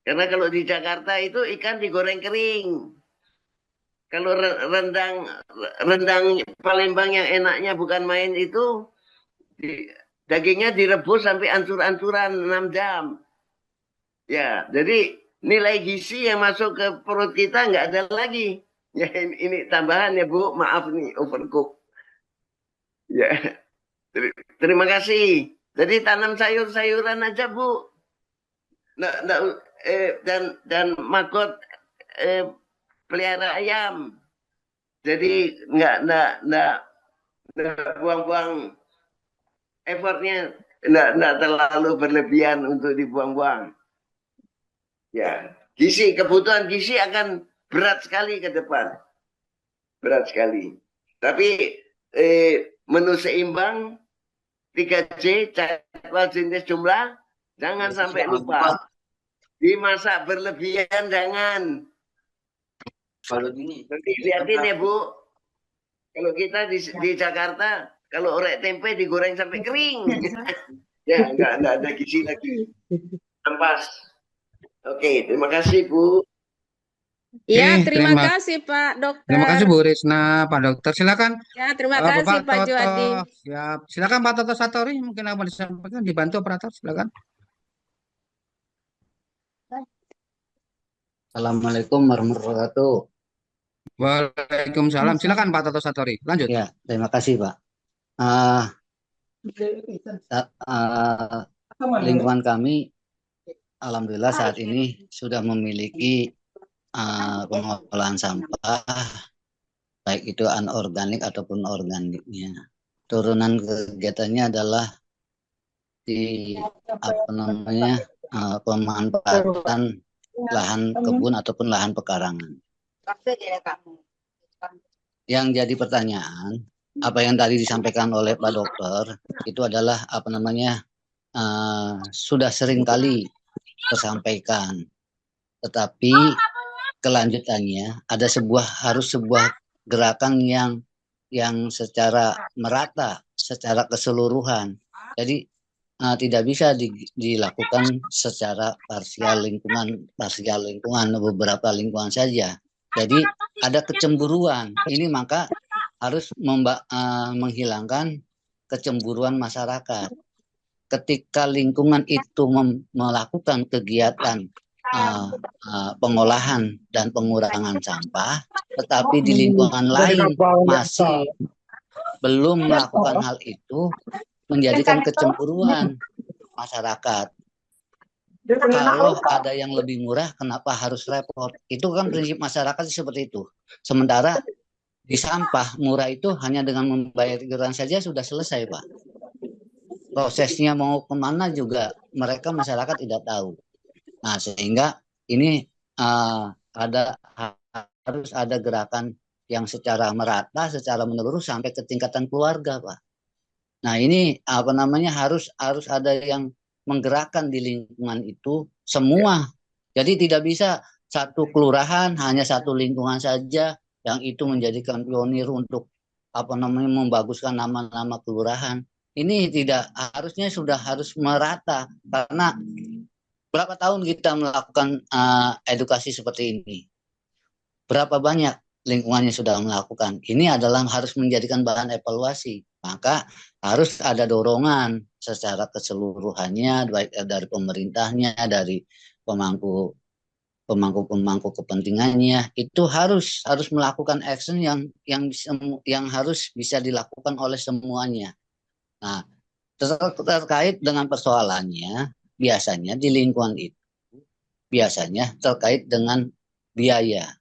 Karena kalau di Jakarta itu ikan digoreng kering. Kalau rendang Palembang yang enaknya bukan main itu dagingnya direbus sampai ancur-ancuran 6 jam. Ya, jadi nilai gizi yang masuk ke perut kita nggak ada lagi. Ya, ini tambahan ya Bu, maaf nih overcook. Ya, terima kasih. Jadi tanam sayur-sayuran aja Bu. Dan makot pelihara ayam. Jadi nggak buang-buang effortnya, nggak terlalu berlebihan untuk dibuang-buang. Ya, kebutuhan gizi akan berat sekali ke depan, berat sekali. Tapi menu seimbang 3C, jadwal jenis jumlah, jangan sampai lupa. Dimasak berlebihan jangan. Kalau gini, Nanti lihatin ya Bu, kalau kita di Jakarta, kalau orek tempe digoreng sampai kering, ya nggak ada gizi lagi. Ampas. Oke, terima kasih Bu. Ya, Oke, terima kasih Pak terima kasih Dokter. Bu Risna, Pak Dokter. Silakan Ya, terima kasih Bapak Pak Toto. Juwadi. Siap. Silakan Pak Toto Satori, mungkin apa disampaikan, dibantu operator, silakan. Assalamualaikum warahmatullahi wabarakatuh. Waalaikumsalam. Silakan Pak Toto Satori. Lanjut. Ya, terima kasih Pak. Ah, lingkungan kami, alhamdulillah saat ini sudah memiliki pengolahan sampah, baik itu anorganik ataupun organiknya. Turunan kegiatannya adalah di pemanfaatan lahan kebun ataupun lahan pekarangan. Yang jadi pertanyaan, apa yang tadi disampaikan oleh Pak Dokter itu adalah sudah sering kali tersampaikan, tetapi kelanjutannya ada harus sebuah gerakan yang secara merata, secara keseluruhan. Jadi tidak bisa dilakukan secara parsial lingkungan beberapa lingkungan saja. Jadi ada kecemburuan. Ini maka harus menghilangkan kecemburuan masyarakat. Ketika lingkungan itu melakukan kegiatan pengolahan dan pengurangan sampah, tetapi di lingkungan lain masih belum melakukan hal itu, menjadikan kecemburuan masyarakat. Kalau ada yang lebih murah, kenapa harus repot? Itu kan prinsip masyarakat seperti itu. Sementara di sampah murah itu hanya dengan membayar iuran saja sudah selesai, Pak. Prosesnya mau kemana juga masyarakat tidak tahu. Nah, sehingga ini harus ada gerakan yang secara merata, secara menyeluruh sampai ke tingkatan keluarga, Pak. Nah, ini harus ada yang menggerakkan di lingkungan itu semua. Jadi tidak bisa satu kelurahan hanya satu lingkungan saja yang itu menjadikan pionir untuk membaguskan nama-nama kelurahan. Ini tidak harusnya harus merata, karena berapa tahun kita melakukan edukasi seperti ini? Berapa banyak lingkungannya sudah melakukan? Ini harus menjadikan bahan evaluasi. Maka harus ada dorongan secara keseluruhannya, baik dari pemerintahnya, dari pemangku kepentingannya, itu harus melakukan action yang harus bisa dilakukan oleh semuanya. Nah, terkait dengan persoalannya, biasanya di lingkungan itu biasanya terkait dengan biaya.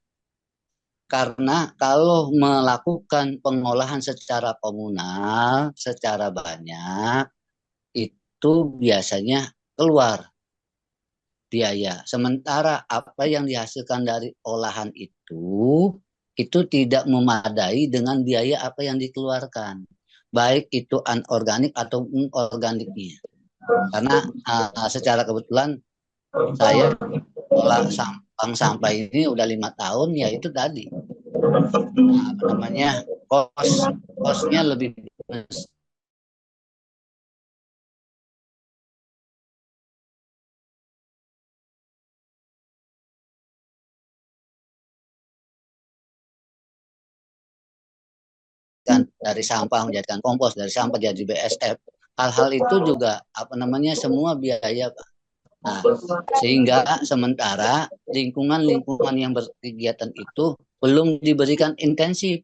Karena kalau melakukan pengolahan secara komunal, secara banyak, itu biasanya keluar biaya. Sementara apa yang dihasilkan dari olahan itu tidak memadai dengan biaya apa yang dikeluarkan. Baik itu anorganik atau organiknya. Karena secara kebetulan saya olah sampah ini udah 5 tahun, ya itu tadi kosnya lebih menjadikan dari sampah menjadikan kompos, dari sampah jadi BSF. Hal-hal itu juga semua biaya, Pak. Nah, sehingga sementara lingkungan-lingkungan yang berkegiatan itu belum diberikan intensif.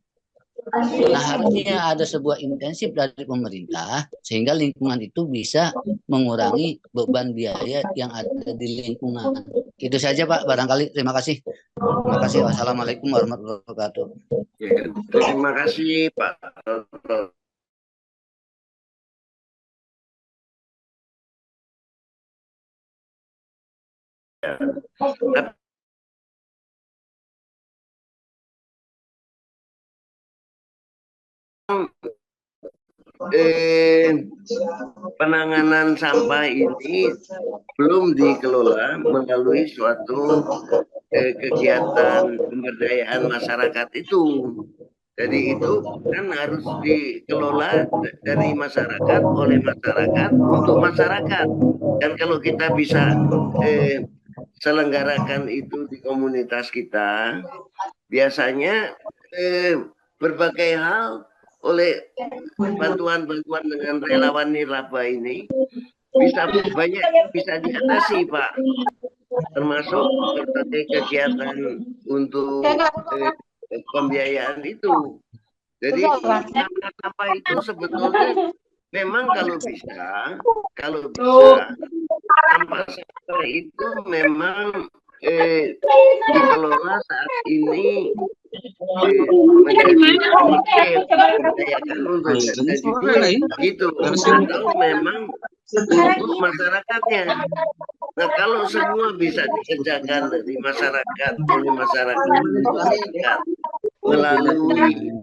Nah, harusnya ada sebuah intensif dari pemerintah sehingga lingkungan itu bisa mengurangi beban biaya yang ada di lingkungan. Itu saja, Pak, barangkali. Terima kasih. Terima kasih. Wassalamualaikum warahmatullahi wabarakatuh. Ya, terima kasih Pak Dr. Penanganan sampah ini belum dikelola melalui suatu kegiatan pemberdayaan masyarakat itu. Jadi itu kan harus dikelola dari masyarakat, oleh masyarakat, untuk masyarakat. Dan kalau kita bisa selenggarakan itu di komunitas kita, biasanya berbagai hal oleh bantuan-bantuan dengan relawan nirlaba ini bisa diatasi, Pak. Termasuk berbagai kegiatan untuk pembiayaan itu. Jadi apa itu sebetulnya memang kalau bisa sampah itu memang dikelola saat ini menjadi kebijakan untuk jadi gitu, atau memang untuk masyarakatnya. Nah, kalau semua bisa dikerjakan dari masyarakat oleh masyarakat melalui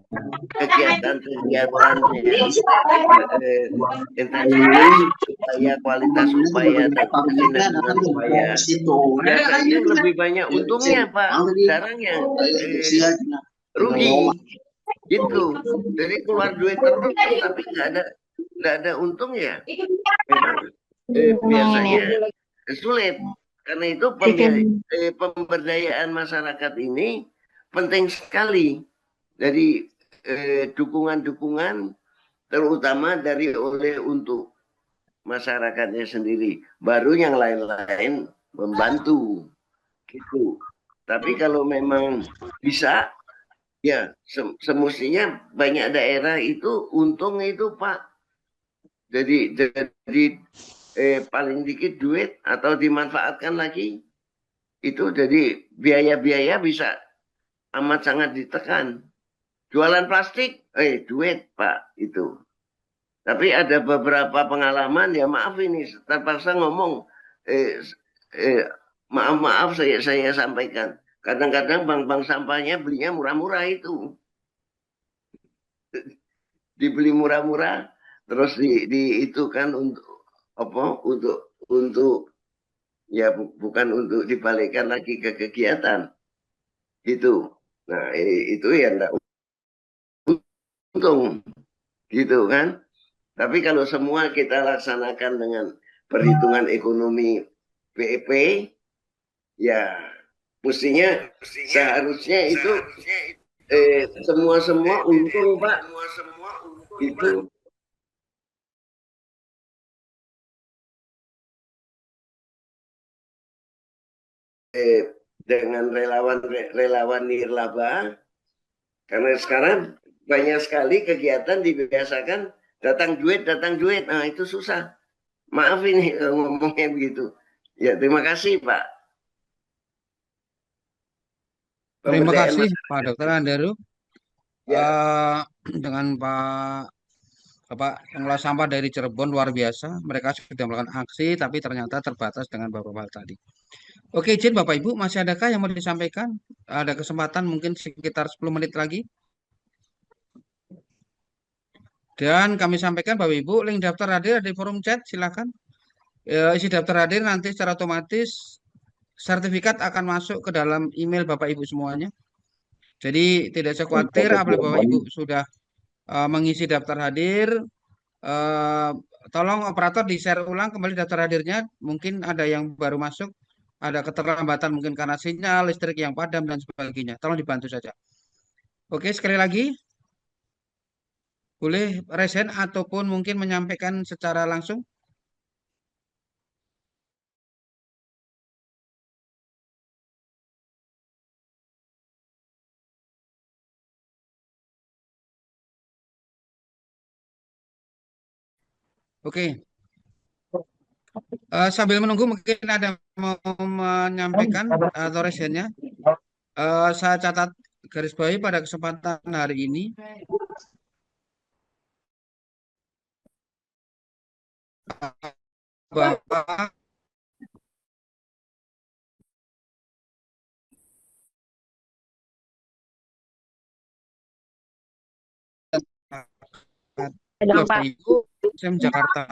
kegiatan-kegiatan intensitas upaya, kualitas upaya, dan kesinambungan upaya, biasanya lebih banyak untungnya, Pak. Jarangnya rugi gitu. Jadi keluar duit terus tapi nggak ada untungnya. Memang biasanya sulit. Karena itu pemberdayaan masyarakat ini penting sekali. Jadi dukungan-dukungan terutama untuk masyarakatnya sendiri. Baru yang lain-lain membantu gitu. Tapi kalau memang bisa, ya semestinya banyak daerah itu untung itu, Pak. Jadi paling dikit duit atau dimanfaatkan lagi itu, jadi biaya-biaya bisa amat sangat ditekan. Jualan plastik, duit, Pak, itu. Tapi ada beberapa pengalaman, ya maaf ini terpaksa ngomong, maaf saya sampaikan. Kadang-kadang bank-bank sampahnya belinya murah-murah itu. Dibeli murah-murah, terus itu kan untuk ya bukan untuk dibalikan lagi ke kegiatan gitu. Nah, itu ya enggak untung gitu kan. Tapi kalau semua kita laksanakan dengan perhitungan ekonomi PEP, ya mestinya seharusnya itu semua untung, Pak. Itu dengan relawan nirlaba, karena sekarang banyak sekali kegiatan dibiasakan datang duit. Nah, itu susah. Maaf ini ngomongnya begitu. Ya, terima kasih, Pak. Terima kasih Pak Dr. Andaru. Ya. Dengan Bapak pengelola sampah dari Cirebon luar biasa. Mereka sudah melakukan aksi, tapi ternyata terbatas dengan beberapa hal tadi. Oke, izin Bapak Ibu, masih adakah yang mau disampaikan? Ada kesempatan mungkin sekitar 10 menit lagi. Dan kami sampaikan Bapak Ibu, link daftar hadir di forum chat, silakan. Isi daftar hadir nanti secara otomatis sertifikat akan masuk ke dalam email Bapak Ibu semuanya. Jadi tidak usah khawatir apabila Bapak Ibu sudah mengisi daftar hadir. Tolong operator di-share ulang kembali daftar hadirnya. Mungkin ada yang baru masuk, ada keterlambatan mungkin karena sinyal, listrik yang padam dan sebagainya. Tolong dibantu saja. Oke, sekali lagi Boleh resen ataupun mungkin menyampaikan secara langsung? Oke. Sambil menunggu mungkin ada mau menyampaikan atau resennya. Saya catat garis bawahi pada kesempatan hari ini bahwa Bapak Ibu SEM Jakarta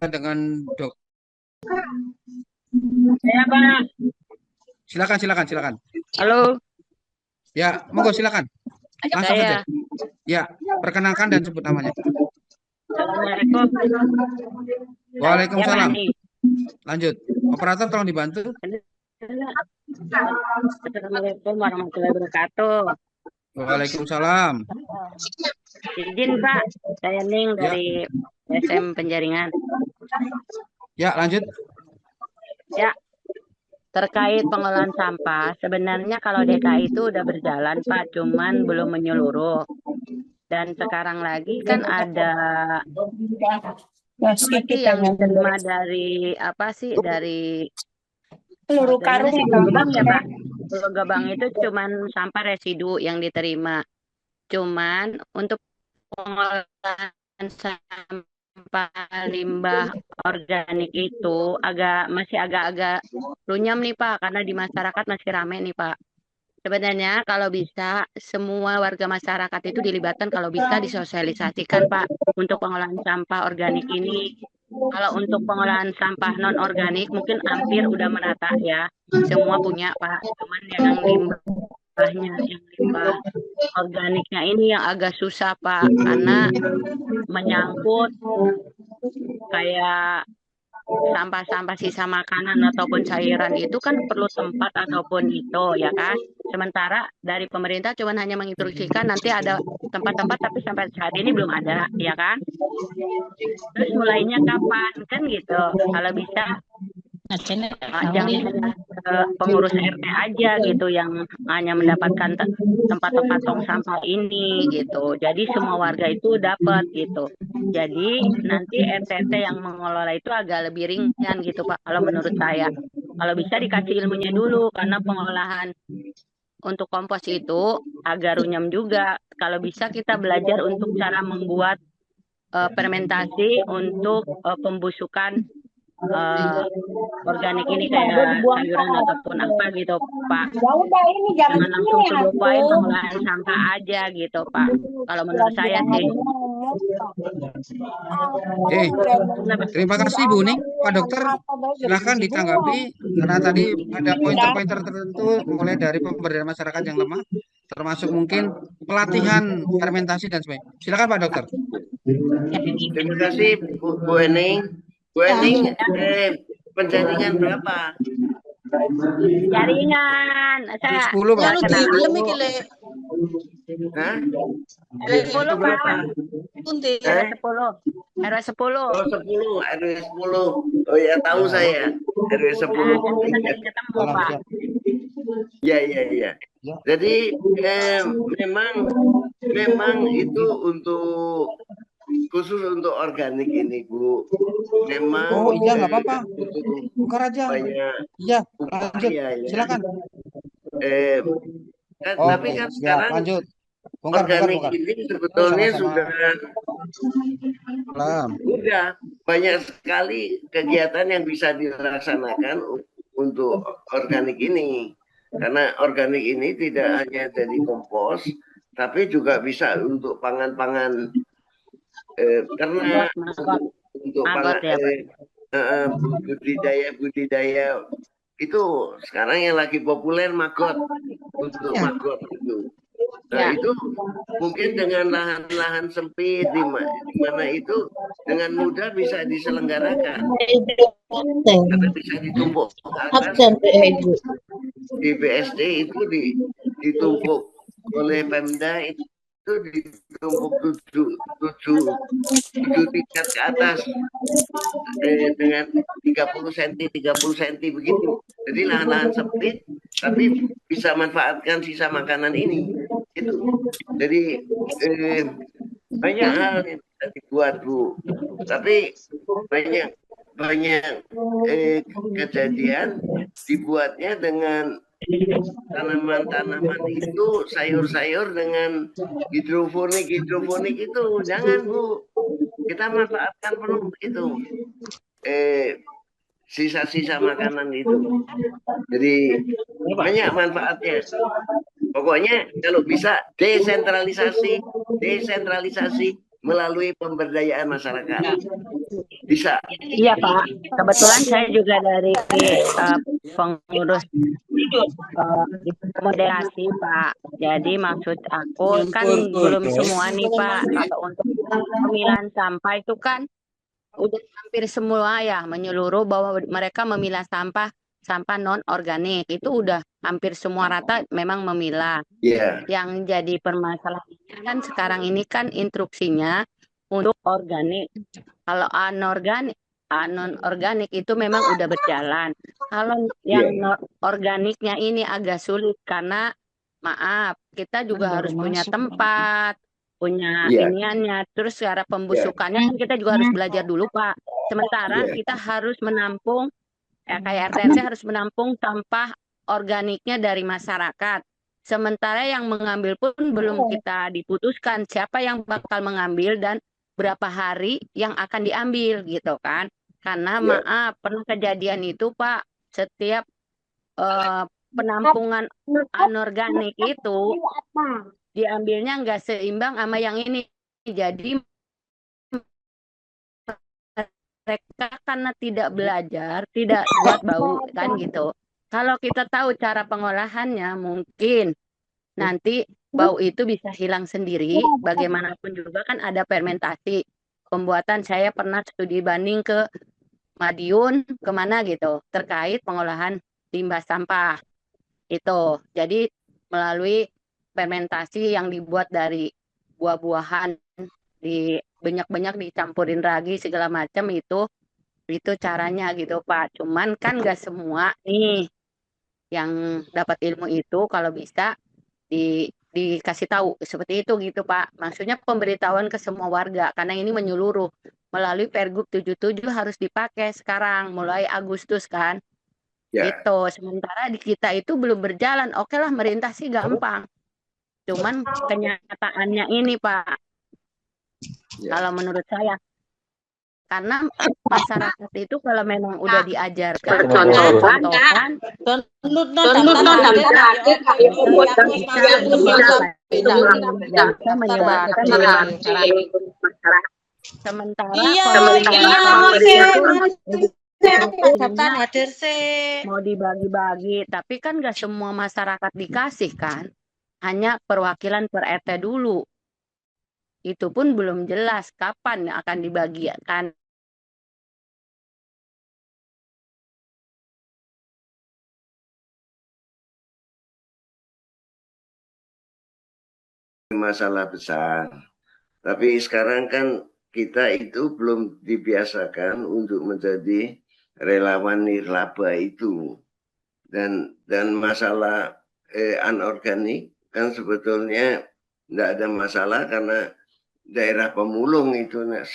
dengan dok. Ya, Pak. Silakan. Halo. Ya, monggo silakan. Langsung saja. Ya, perkenalkan dan sebut namanya. Assalamualaikum. Waalaikumsalam. Ya, Lanjut. Operator tolong dibantu. Assalamualaikum warahmatullahi wabarakatuh. Waalaikumsalam. Izin Pak, saya Ning dari SM Penjaringan. Ya, lanjut. Ya, terkait pengolahan sampah, sebenarnya kalau DKI itu udah berjalan Pak, cuman belum menyeluruh. Dan sekarang lagi kan ada yang diterima dari dari peluru karung Gebang ya Pak. Peluru Gebang itu cuman sampah residu yang diterima. Cuman untuk pengolahan sampah limbah organik itu masih agak-agak runyam nih Pak, karena di masyarakat masih rame nih Pak. Sebenarnya kalau bisa semua warga masyarakat itu dilibatkan, kalau bisa disosialisasikan Pak untuk pengolahan sampah organik ini. Kalau untuk pengolahan sampah non organik mungkin hampir udah merata ya, semua punya Pak. Cuman yang limbah organiknya ini yang agak susah Pak, karena menyangkut kayak sampah-sampah sisa makanan ataupun cairan itu kan perlu tempat ataupun itu ya kan. Sementara dari pemerintah cuma hanya menginstruksikan nanti ada tempat-tempat, tapi sampai saat ini belum ada ya kan. Terus mulainya kapan kan gitu. Kalau bisa jangan pengurus RT aja gitu yang hanya mendapatkan tempat-tempat tong sampah ini gitu. Jadi semua warga itu dapat gitu. Jadi nanti RT yang mengelola itu agak lebih ringan gitu Pak, kalau menurut saya. Kalau bisa dikasih ilmunya dulu, karena pengolahan untuk kompos itu agak runyam juga. Kalau bisa kita belajar untuk cara membuat fermentasi untuk pembusukan organik ini, kayak sayuran ataupun apa gitu Pak. Jangan langsung selupain pengolahan sampah aja gitu Pak. Kalau menurut saya sih. Terima kasih Bu Ning. Pak Dokter, silahkan ditanggapi karena tadi ada pointer-pointer tertentu mulai dari pemberdayaan masyarakat yang lemah, termasuk mungkin pelatihan fermentasi dan sebagainya. Silakan Pak Dokter. Terima kasih Bu Ening. Bu Ening, penjaringan berapa? Jaringan. Saya 10 Pak. Hah? RW 10 Pak. RW 10. Oh 10, RW 10. Oh ya tahu saya. RW 10. Ketemu Pak. Ya. Jadi memang itu untuk khusus untuk organik ini Bu. Memang Oh iya nggak apa-apa. Buka aja. Iya, lanjut. Silakan. Tapi kan sekarang lanjut. Organik ini sebetulnya sudah banyak sekali kegiatan yang bisa dilaksanakan untuk organik ini. Karena organik ini tidak hanya jadi kompos, tapi juga bisa untuk pangan-pangan, karena untuk budidaya itu sekarang yang lagi populer maggot, untuk maggot itu. Nah itu mungkin dengan lahan-lahan sempit di mana itu dengan mudah bisa diselenggarakan karena bisa ditumpuk ke atas. Di BSD itu ditumpuk oleh Pemda itu ditumpuk tujuh tingkat ke atas dengan 30 cm begitu. Jadi lahan-lahan sempit tapi bisa manfaatkan sisa makanan ini. Itu. Jadi banyak hal yang bisa dibuat, Bu. Tapi banyak kejadian dibuatnya dengan tanaman-tanaman itu, sayur-sayur dengan hidroponik itu jangan, Bu. Kita manfaatkan penuh itu sisa-sisa makanan itu. Jadi banyak manfaatnya. Pokoknya kalau bisa desentralisasi melalui pemberdayaan masyarakat. Bisa. Iya Pak, kebetulan saya juga dari pengurus moderasi Pak. Jadi maksud aku kan belum semua nih Pak. Kalau untuk pemilahan sampah itu kan udah hampir semua ya menyeluruh bahwa mereka memilah sampah non organik itu udah hampir semua rata memang memilah. Yeah. Yang jadi permasalahannya kan sekarang ini kan instruksinya untuk organik. Kalau non-organik itu memang udah berjalan. Kalau yang organiknya ini agak sulit karena maaf, kita juga harus punya tempat, punya iniannya, terus cara pembusukannya kan kita juga harus belajar dulu Pak. Sementara kita harus menampung, kayak RT harus menampung sampah organiknya dari masyarakat. Sementara yang mengambil pun belum kita diputuskan siapa yang bakal mengambil dan berapa hari yang akan diambil gitu kan. Karena maaf, pernah kejadian itu Pak, setiap penampungan anorganik itu diambilnya nggak seimbang sama yang ini. Jadi mereka karena tidak belajar, tidak buat bau kan gitu. Kalau kita tahu cara pengolahannya, mungkin nanti bau itu bisa hilang sendiri. Bagaimanapun juga kan ada fermentasi. Pembuatan saya pernah studi banding ke Madiun, kemana gitu, terkait pengolahan limbah sampah. Itu. Jadi melalui fermentasi yang dibuat dari buah-buahan, di banyak-banyak dicampurin ragi segala macam itu caranya gitu Pak. Cuman kan nggak semua nih yang dapat ilmu itu kalau bisa dikasih tahu seperti itu gitu Pak. Maksudnya pemberitahuan ke semua warga karena ini menyeluruh melalui Pergub 77 harus dipakai sekarang mulai Agustus kan. Gitu. Sementara di kita itu belum berjalan. Oke lah merintah sih gampang. Cuman kenyataannya ini Pak. Kalau menurut saya karena masyarakat itu kalau memang udah diajarkan contohkan menyebarkan di masyarakat. Sementara mau dibagi-bagi, tapi kan nggak semua masyarakat dikasih kan, hanya perwakilan per RT dulu. Itu pun belum jelas kapan akan dibagikan. Masalah besar. Tapi sekarang kan kita itu belum dibiasakan untuk menjadi relawan nirlaba itu. Dan masalah anorganik kan sebetulnya tidak ada masalah karena daerah pemulung itu 10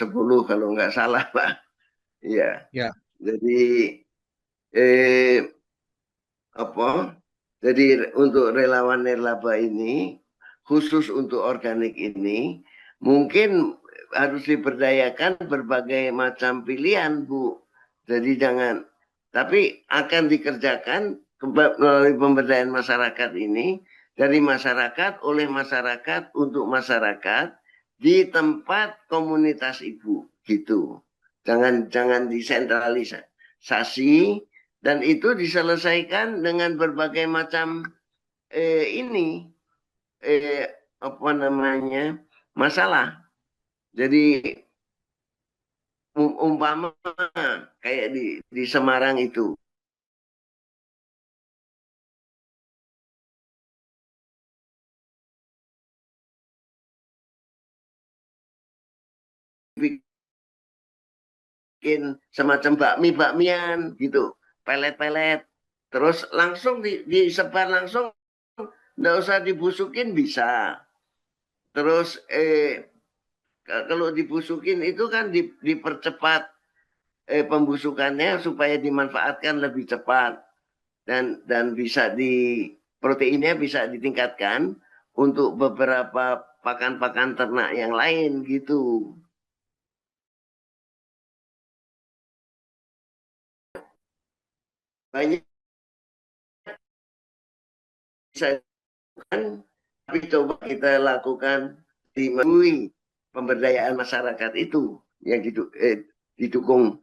kalau nggak salah Pak. Iya. Ya. Jadi jadi untuk relawan nirlaba ini khusus untuk organik ini mungkin harus diberdayakan berbagai macam pilihan Bu. Jadi jangan, tapi akan dikerjakan melalui pemberdayaan masyarakat ini dari masyarakat oleh masyarakat untuk masyarakat di tempat komunitas Ibu gitu. Jangan disentralisasi dan itu diselesaikan dengan berbagai macam masalah. Jadi umpama kayak di Semarang itu bikin semacam bakmian gitu, pelet-pelet, terus langsung disebar langsung, nggak usah dibusukin bisa. Terus kalau dibusukin itu kan dipercepat pembusukannya supaya dimanfaatkan lebih cepat dan bisa proteinnya bisa ditingkatkan untuk beberapa pakan-pakan ternak yang lain gitu. Banyak bisa kan, tapi coba kita lakukan di pemberdayaan masyarakat itu yang didukung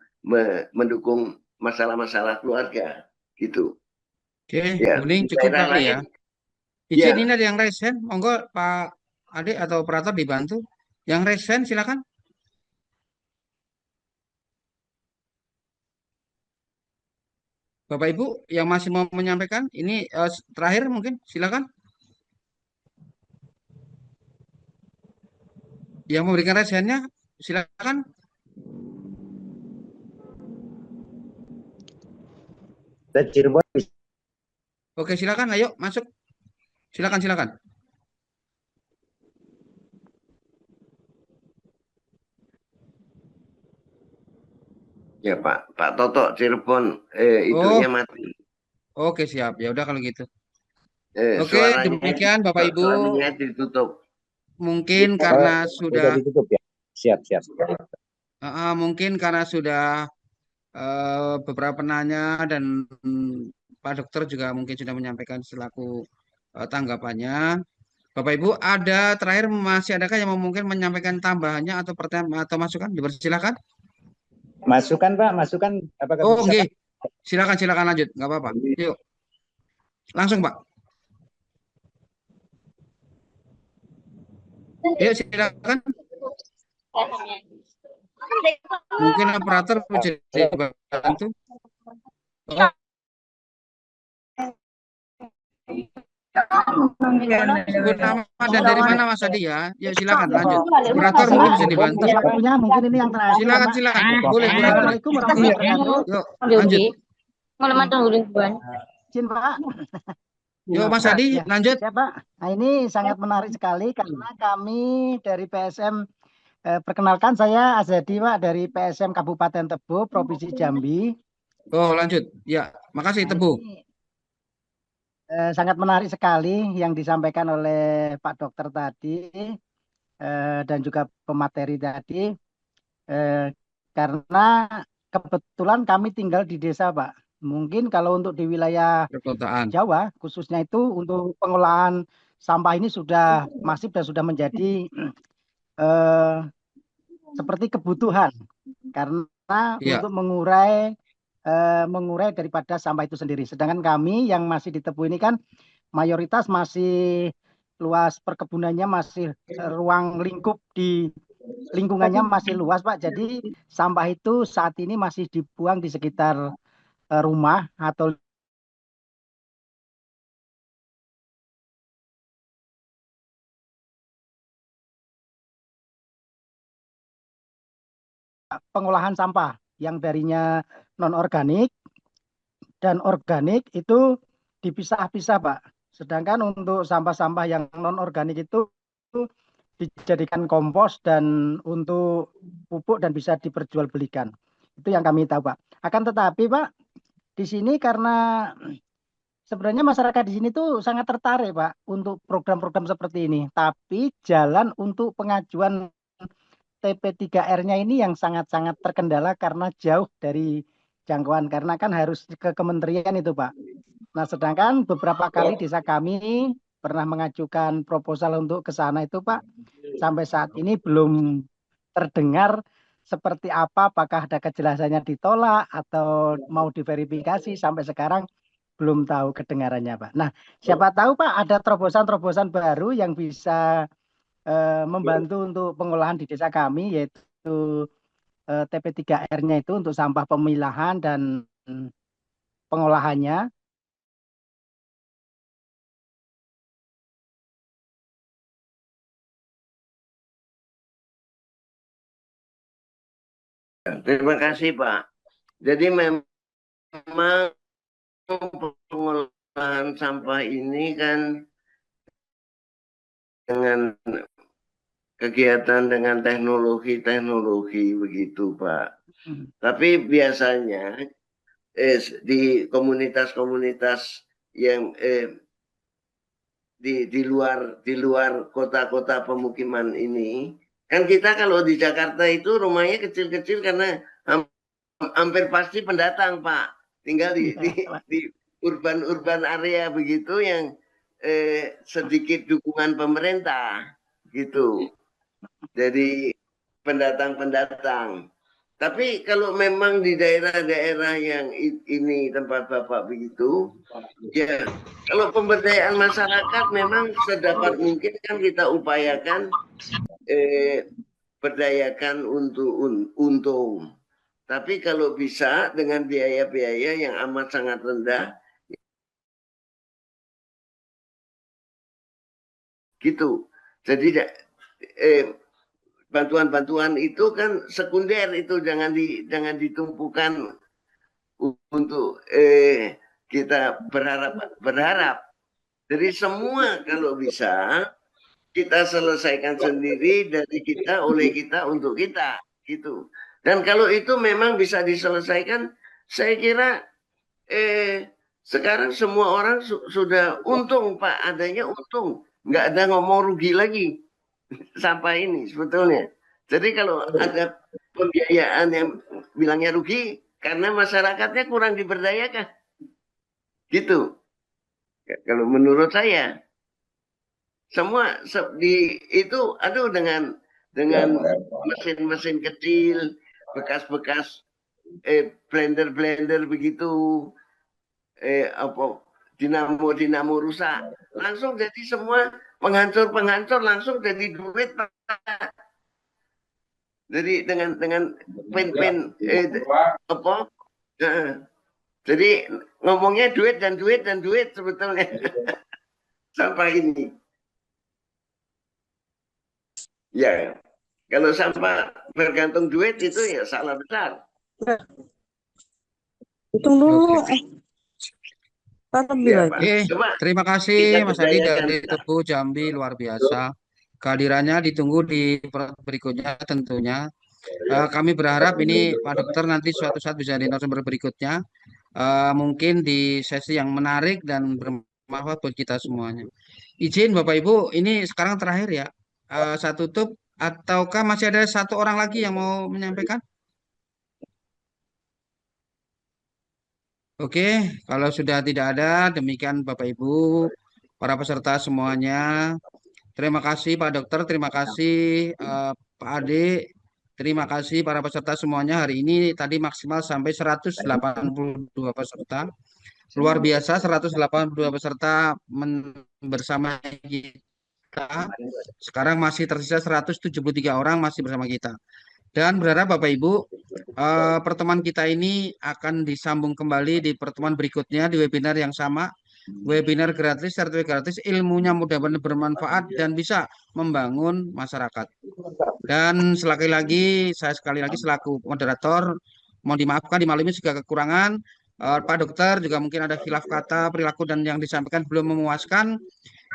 mendukung masalah-masalah keluarga gitu. Oke, Ya, Guling di cukup daerah kali ya. lain Izin ya. ini ada yang raise hand, monggo Pak Adik atau operator dibantu. Yang raise hand silakan. Bapak Ibu yang masih mau menyampaikan, ini terakhir mungkin silakan. Yang memberikan raise hand-nya silakan. Oke, silakan, ayo masuk. Silakan. Ya Pak Toto Cirebon itunya Oh, mati. oke siap. Ya udah kalau gitu. Oke, Suaranya demikian Bapak Ibu. suaranya ditutup. Mungkin karena Udah sudah ditutup ya. Siap. mungkin karena sudah beberapa penanya dan Pak Dokter juga mungkin sudah menyampaikan selaku tanggapannya. Bapak Ibu, ada terakhir masih adakah yang mungkin menyampaikan tambahannya atau pertanyaan atau masukan? Dipersilakan. Masukan Pak, masukan apakah Oh, bisa oke. Pak? Silakan lanjut, nggak apa-apa. Yuk, langsung Pak. Yuk, silakan. Mungkin operator bisa dibantu. Oh, sebut nama dan dari mana Mas Adi ya? Ya silakan lanjut. Operator mungkin bisa dibantu. Waktunya mungkin ini yang terakhir. Silakan. Boleh. Assalamualaikum warahmatullahi wabarakatuh. Yuk, lanjut. Izin Pak. Yuk Mas Adi, lanjut. Ya Pak. Nah ini sangat menarik sekali karena kami dari PSM perkenalkan saya Azadi Pak dari PSM Kabupaten Tebo, Provinsi Jambi. Oh lanjut. Ya, makasih Tebu. Sangat menarik sekali yang disampaikan oleh Pak Dokter tadi dan juga pemateri tadi karena kebetulan kami tinggal di desa Pak. Mungkin kalau untuk di wilayah Perkotaan. Jawa khususnya itu untuk pengolahan sampah ini sudah masif dan sudah menjadi seperti kebutuhan karena untuk mengurai daripada sampah itu sendiri. Sedangkan kami yang masih di Tebu ini kan mayoritas masih luas perkebunannya, masih ruang lingkup di lingkungannya masih luas Pak. Jadi sampah itu saat ini masih dibuang di sekitar rumah atau pengolahan sampah yang darinya non-organik dan organik itu dipisah-pisah Pak. Sedangkan untuk sampah-sampah yang non-organik itu dijadikan kompos dan untuk pupuk dan bisa diperjualbelikan. Itu yang kami tahu Pak. Akan tetapi Pak, di sini karena sebenarnya masyarakat di sini tuh sangat tertarik Pak untuk program-program seperti ini. Tapi jalan untuk pengajuan TP3R-nya ini yang sangat-sangat terkendala karena jauh dari jangkauan. Karena kan harus ke kementerian itu Pak. Nah sedangkan beberapa kali desa kami pernah mengajukan proposal untuk ke sana itu Pak. Sampai saat ini belum terdengar seperti apa, apakah ada kejelasannya ditolak atau mau diverifikasi, sampai sekarang belum tahu kedengarannya Pak. Nah siapa tahu Pak ada terobosan-terobosan baru yang bisa membantu untuk pengolahan di desa kami, yaitu TP3R-nya itu untuk sampah pemilahan dan pengolahannya. Terima kasih Pak. Jadi memang pengolahan sampah ini kan dengan kegiatan dengan teknologi begitu Pak. Tapi biasanya di komunitas-komunitas yang di luar kota-kota pemukiman ini, kan kita kalau di Jakarta itu rumahnya kecil-kecil karena hampir pasti pendatang Pak, tinggal di urban area begitu yang sedikit dukungan pemerintah gitu. Jadi pendatang. Tapi kalau memang di daerah-daerah yang ini tempat Bapak begitu, ya kalau pemberdayaan masyarakat memang sedapat mungkin kan kita upayakan berdayakan untuk untung. Tapi kalau bisa dengan biaya-biaya yang amat sangat rendah, gitu. Jadi bantuan-bantuan itu kan sekunder, itu jangan ditumpukan untuk kita berharap. Jadi semua kalau bisa kita selesaikan sendiri dari kita, oleh kita, untuk kita, gitu. Dan kalau itu memang bisa diselesaikan, saya kira sekarang semua orang sudah untung Pak, adanya untung, nggak ada ngomong rugi lagi sampah ini sebetulnya. Jadi kalau ada pembiayaan yang bilangnya rugi karena masyarakatnya kurang diberdayakan, gitu. Kalau menurut saya semua itu aduh dengan mesin-mesin kecil, bekas-bekas blender begitu, dinamo rusak, langsung jadi semua penghancur langsung jadi duit. Jadi dengan pen jadi ngomongnya duit dan duit sebetulnya sampah ini. Ya, kalau sampah bergantung duit itu ya salah besar. Hitung dulu. Terima kasih Mas Adi dari Tebu Jambi, luar biasa. Kehadirannya ditunggu di berikutnya tentunya. Kami berharap ini Pak Dokter nanti suatu saat bisa di narasumber berikutnya. Mungkin di sesi yang menarik dan bermanfaat buat kita semuanya. Izin Bapak Ibu, ini sekarang terakhir ya. Saya tutup, ataukah masih ada satu orang lagi yang mau menyampaikan? Oke, kalau sudah tidak ada, demikian Bapak Ibu, para peserta semuanya. Terima kasih Pak Dokter, terima kasih Pak Ade, terima kasih para peserta semuanya. Hari ini tadi maksimal sampai 182 peserta. Luar biasa, 182 peserta bersama kita. Sekarang masih tersisa 173 orang masih bersama kita. Dan berharap Bapak Ibu, pertemuan kita ini akan disambung kembali di pertemuan berikutnya di webinar yang sama. Webinar gratis, sertifikat gratis, ilmunya mudah-mudahan bermanfaat dan bisa membangun masyarakat. Dan saya sekali lagi selaku moderator, mohon dimaafkan, dimaklumi segala kekurangan. Pak Dokter juga mungkin ada khilaf kata, perilaku dan yang disampaikan belum memuaskan.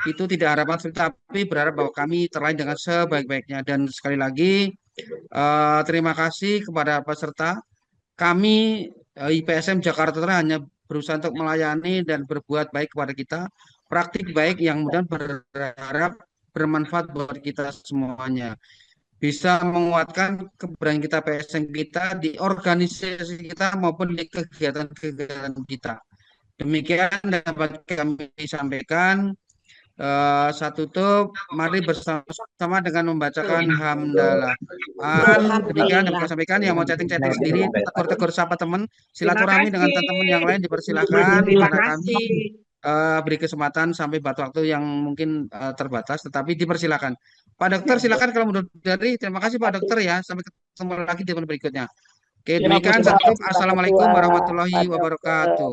Itu tidak harapan, tapi berharap bahwa kami terlayani dengan sebaik-baiknya. Dan sekali lagi, terima kasih kepada peserta. Kami IPSM Jakarta hanya berusaha untuk melayani dan berbuat baik kepada kita, praktik baik yang mudah berharap bermanfaat buat kita semuanya, bisa menguatkan keberanian kita PSM kita di organisasi kita maupun di kegiatan-kegiatan kita. Demikian dapat kami sampaikan. Satu tutup, mari bersama dengan membacakan hamdalah. Demikian yang saya sampaikan. Yang mau chatting-chatting sendiri, tegur-tegur sapa teman, silaturahmi dengan teman-teman yang lain dipersilakan. Terima Karena kasih. beri kesempatan sampai batas waktu yang mungkin terbatas, tetapi dipersilakan. Pak Dokter, silakan kalau menurut dari. Terima kasih Pak Dokter ya. Sampai ketemu lagi di berikutnya. Oke, Ya, demikian terima saya tutup. kasih Pak Assalamualaikum Ketua, warahmatullahi Pak Dokter. wabarakatuh.